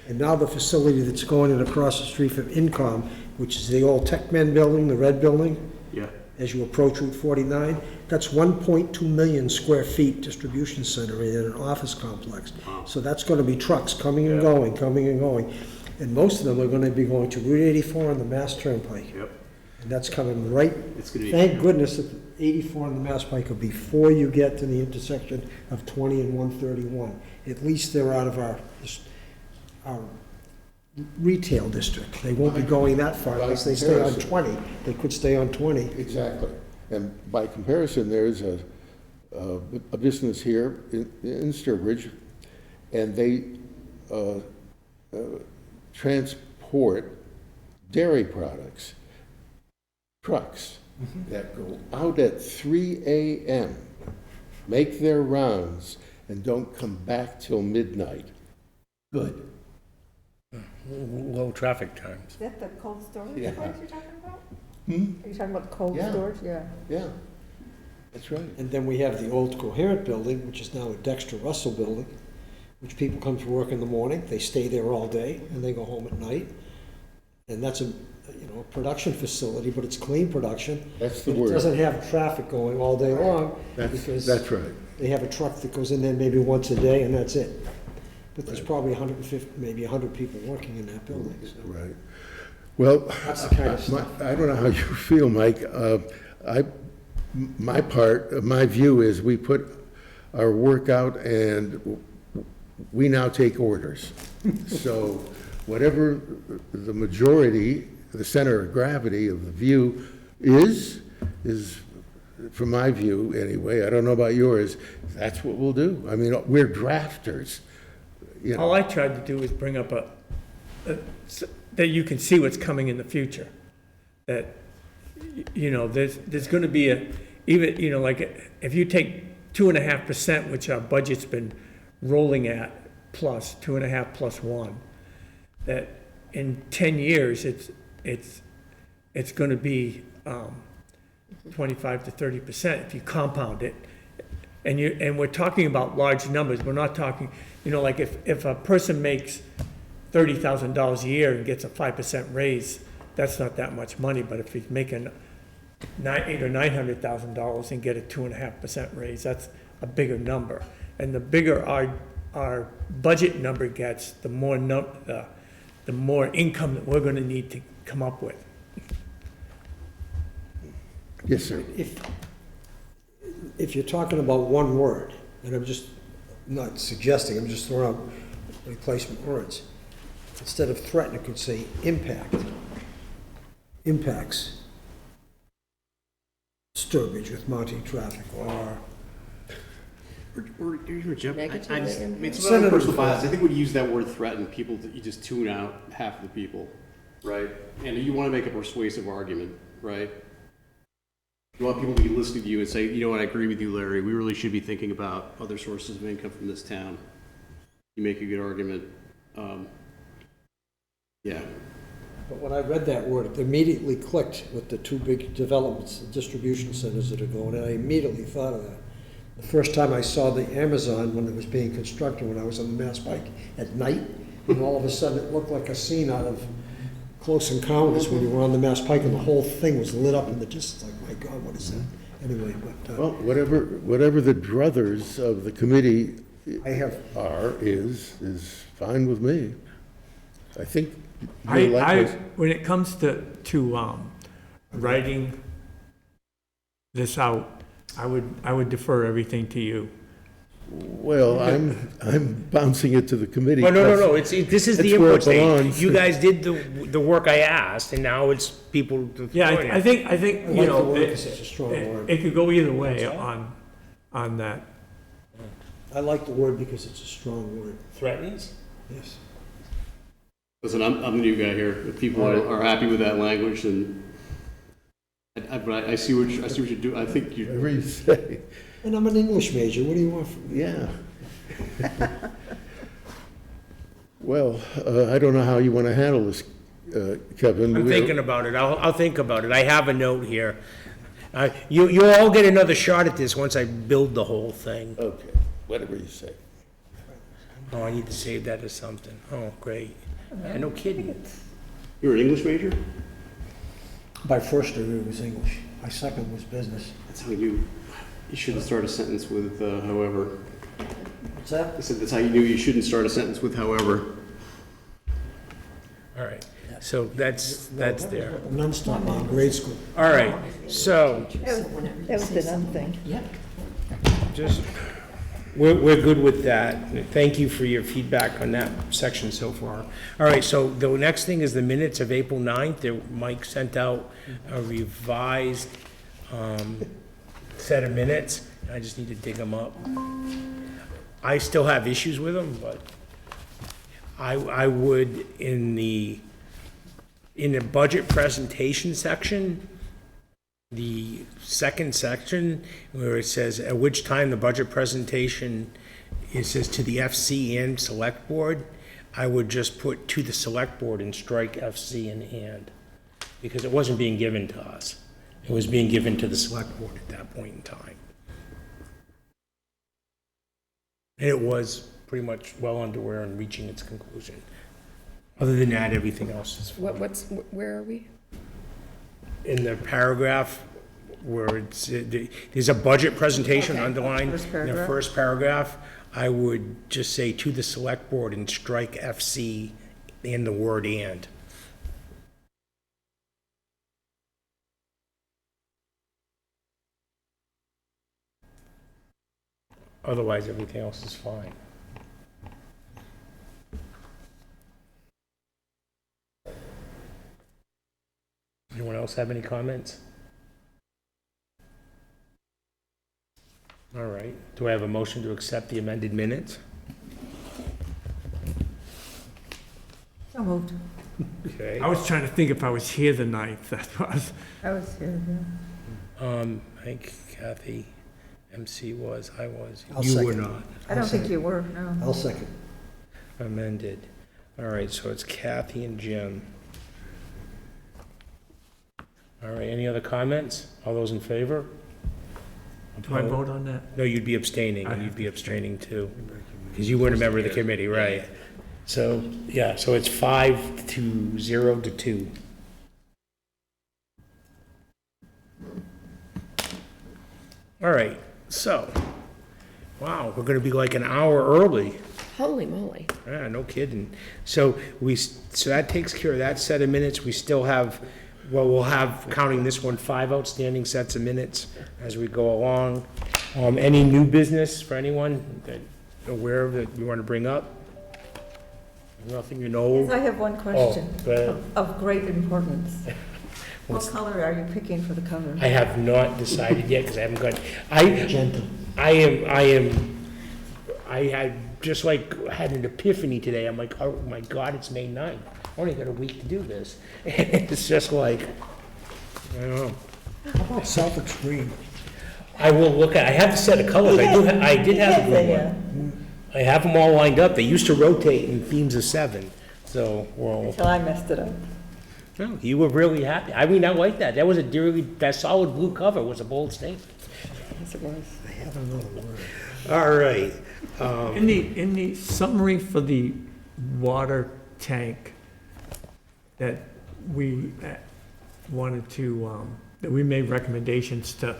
And now the facility that's going in across the street from Incom, which is the old TechMen building, the red building, Yeah. as you approach Route 49, that's 1.2 million square feet distribution center in an office complex. So that's gonna be trucks coming and going, coming and going. And most of them are gonna be going to Route 84 on the Mass Turnpike. Yep. And that's coming right, It's gonna be. thank goodness that 84 on the Mass Pike are before you get to the intersection of 20 and 131. At least they're out of our retail district. They won't be going that far unless they stay on 20. They could stay on 20. Exactly. And by comparison, there's a business here in Sturbridge, and they transport dairy products, trucks that go out at 3 a.m., make their rounds, and don't come back till midnight. Good. Low traffic times. Is that the cold storage Yeah. place you're talking about? Hmm? Are you talking about the cold Yeah. storage? Yeah. Yeah, that's right. And then we have the old Coherent building, which is now a Dexter Russell building, which people come to work in the morning, they stay there all day, and they go home at night. And that's a production facility, but it's clean production. That's the But word. It doesn't have traffic going all day long, That's because right. they have a truck that goes in there maybe once a day, and that's it. But there's probably 150, maybe 100 people working in that building, so. Right. Well, That's the kind of stuff. I don't know how you feel, Mike. My view is we put our work out and we now take orders. So whatever the majority, the center of gravity of the view is, from my view anyway, I don't know about yours, that's what we'll do. I mean, we're drafters. You know. All I tried to do is bring up that you can see what's coming in the future. That, there's gonna be even, like, if you take 2.5%, which our budget's been rolling at, plus 2.5 plus 1, that in 10 years, it's gonna be 25 to 30% if you compound it. And we're talking about large numbers. We're not talking, like if a person makes $30,000 a year and gets a 5% raise, that's not that much money. But if he's making $800,000 or $900,000 and get a 2.5% raise, that's a bigger number. And the bigger our budget number gets, the more income that we're going to need to come up with. Yes, sir. If you're talking about one word, and I'm just not suggesting, I'm just throwing out replacement words. Instead of threaten, it could say impact. Impacts Sturbridge with mounting traffic, or Or Jim, Negatively I just, impact. it's about personal bias. I think when you use that word threaten, people, you just tune out half the people, right? And you want to make a persuasive argument, right? You want people to be listening to you and say, you know what, I agree with you, Larry. We really should be thinking about other sources of income from this town. You make a good argument. Yeah. but when I read that word, it immediately clicked with the two big developments, the distribution centers that are going, and I immediately thought of that. The first time I saw the Amazon when it was being constructed, when I was on the Mass Pike at night, and all of a sudden it looked like a scene out of Close Encounters when you were on the Mass Pike and the whole thing was lit up in the distance, like, my God, what is that? Anyway, but, Well, whatever the druthers of the committee is fine with me. I think you're likely. When it comes to writing this out, I would defer everything to you. Well, I'm bouncing it to the committee. Well, no, this is the It's where it input stage. belongs. You guys did the work I asked, and now it's people. Yeah, I think, I like the word because it's a strong word. it could go either way on that. I like the word because it's a strong word, Threatens? yes. Listen, I'm the new guy here. If people are happy with that language, then but I see what you do. I think you. Whatever you say, And I'm an English major, what do you want from me? yeah. Well, I don't know how you want to handle this, Kevin. I'm thinking about it. I'll think about it. I have a note here. You'll all get another shot at this once I build the whole thing. Okay, whatever you say. Oh, I need to save that as something. Oh, great. Yeah, no kidding. You're an English major? My first degree was English, my second was business. That's how you shouldn't start a sentence with however. What's that? I said that's how you knew you shouldn't start a sentence with however. All right, so that's there. Nuns taught me in grade school. All right, so That was the nun thing. just, we're good with that. Thank you for your feedback on that section so far. All right, so the next thing is the minutes of April 9th. Mike sent out a revised set of minutes. I just need to dig them up. I still have issues with them, but I would, in the budget presentation section, the second section, where it says, at which time the budget presentation, it says to the FC and select board, I would just put to the select board and strike FC in and, because it wasn't being given to us. It was being given to the select board at that point in time. And it was pretty much well underway and reaching its conclusion. Other than that, everything else is fine. Where are we? In the paragraph where it's, there's a budget presentation underlined First in the paragraph. first paragraph, I would just say to the select board and strike FC and the word and. Otherwise, everything else is fine. Anyone else have any comments? All right, do I have a motion to accept the amended minutes? So moved. Okay. I was trying to think if I was here the 9th, that was. I was here, yeah. I think Kathy, MC was, I was. I'll You were second. not. I don't think you were, no. I'll second. Amended. All right, so it's Kathy and Jim. All right, any other comments? All those in favor? Do I vote on that? No, you'd be abstaining, and you'd be abstaining too, because you weren't a member of the committee, right? So, yeah, so it's 5 to 0 to 2. All right, so, wow, we're gonna be like an hour early. Holy moly. Yeah, no kidding. So so that takes care of that set of minutes. We still have, well, we'll have, counting this one, 5 outstanding sets of minutes as we go along. Any new business for anyone that aware of that you want to bring up? Nothing you know? I have one question go ahead. of great importance. What What's- color are you picking for the cover? I have not decided yet because I haven't got, I had just like had an epiphany today. I'm like, oh my God, it's May 9th. I only got a week to do this. It's just like, I don't know. How about Southwick's green? I will look at, I have the set of colors. I did have a good one. I have them all lined up. They used to rotate in themes of 7. So, well, Until I messed it up. no, you were really happy. I mean, I like that. That was that solid blue cover was a bold statement. Yes, it was. I have another word. All right. In the summary for the water tank that we wanted to, that we made recommendations to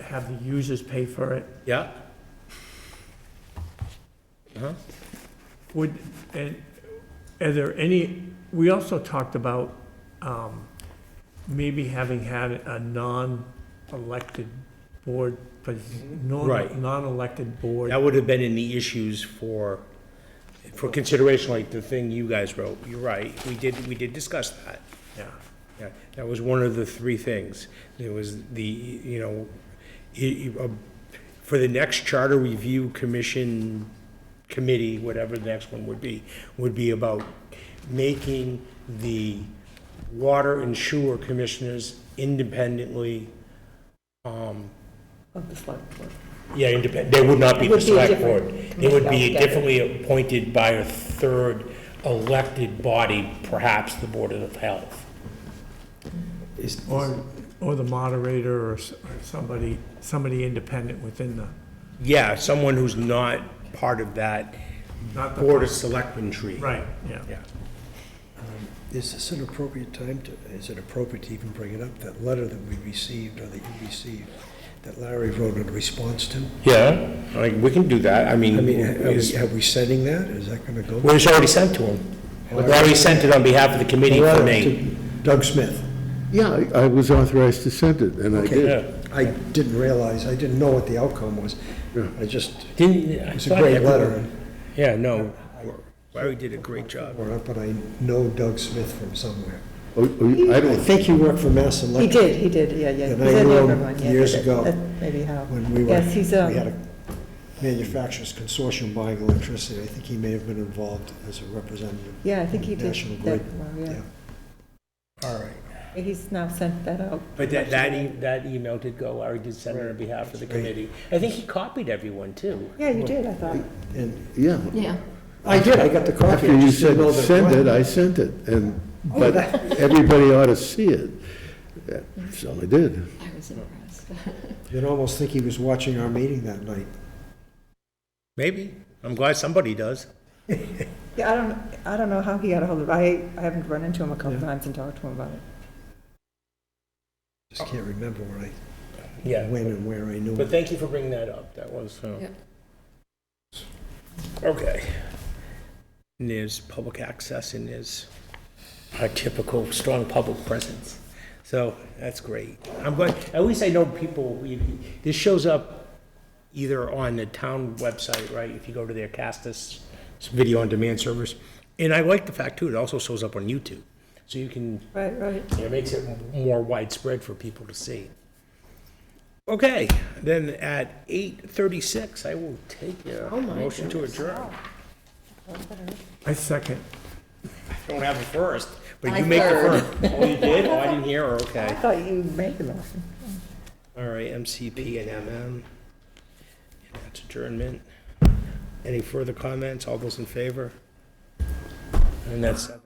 have the users pay for it, Yeah. Uh-huh. are there any, we also talked about maybe having had a non-elected board, Right. non-elected board. That would have been in the issues for consideration, like the thing you guys wrote. You're right. We did discuss that. Yeah. Yeah, that was one of the 3 things. There was the, for the next charter review committee, whatever the next one would be about making the water and sewer commissioners independently, Of the select board. yeah, independent, they would not be It the would be a select board. different They would committee be altogether. differently appointed by a 3rd elected body, perhaps the Board of Health. Or the moderator or somebody independent within the, Yeah, someone who's not part of that not the. Board of Selectmen tree. Right, yeah. Yeah. Is this an appropriate time is it appropriate to even bring it up? That letter that we received, or that you received, that Larry wrote in response to? Yeah, like, we can do that. I mean, I mean, are we sending that? Is that gonna go? well, it's already sent to him. Larry sent it on behalf of the committee for me. To Doug Smith. Yeah, I was authorized to send it, and I Okay. did. Yeah. I didn't realize, I didn't know what the outcome was. I just, Didn't, I it's a thought great everyone- letter, Yeah, no, Larry did a great job. but I know Doug Smith from somewhere. Oh, I I don't, think he worked for Mass He Electric. did, yeah. And He's I a knew neighbor him of mine, yeah, years that- ago. that Maybe how. When we were, Yes, he's, we had a manufacturers consortium buying electricity. I think he may have been involved as a representative. yeah, I think he did National that, Grid. well, yeah. All right. He's now sent that out. But that email did go, Larry did send it on behalf of the committee. I think he copied everyone, too. Yeah, you did, I thought. And yeah. Yeah. I did, I got the copy. After I you just didn't said know that send was- it, I sent it, and, but everybody ought to see it. So I did. I was impressed. You'd almost think he was watching our meeting that night. Maybe. I'm glad somebody does. Yeah, I don't know how he got a hold of it. I haven't run into him a couple times and talked to him about it. Just can't remember Yeah. when and where I knew But it. thank you for bringing that up. That was, Yeah. okay. And there's public access and there's our typical strong public presence. So that's great. I'm glad, at least I know people, this shows up either on the town website, right? If you go to their Castus video on demand service. And I like the fact too, it also shows up on YouTube. So you can, Right. it makes it more widespread for people to see. Okay, then at 8:36, I will take a motion to adjourn. I second. Don't have a first, but I you make the third. first. Oh, you did? Oh, I didn't hear her, I okay. thought you made the motion. All right, MCP and MM. And that's adjournment. Any further comments? All those in favor? And that's 7.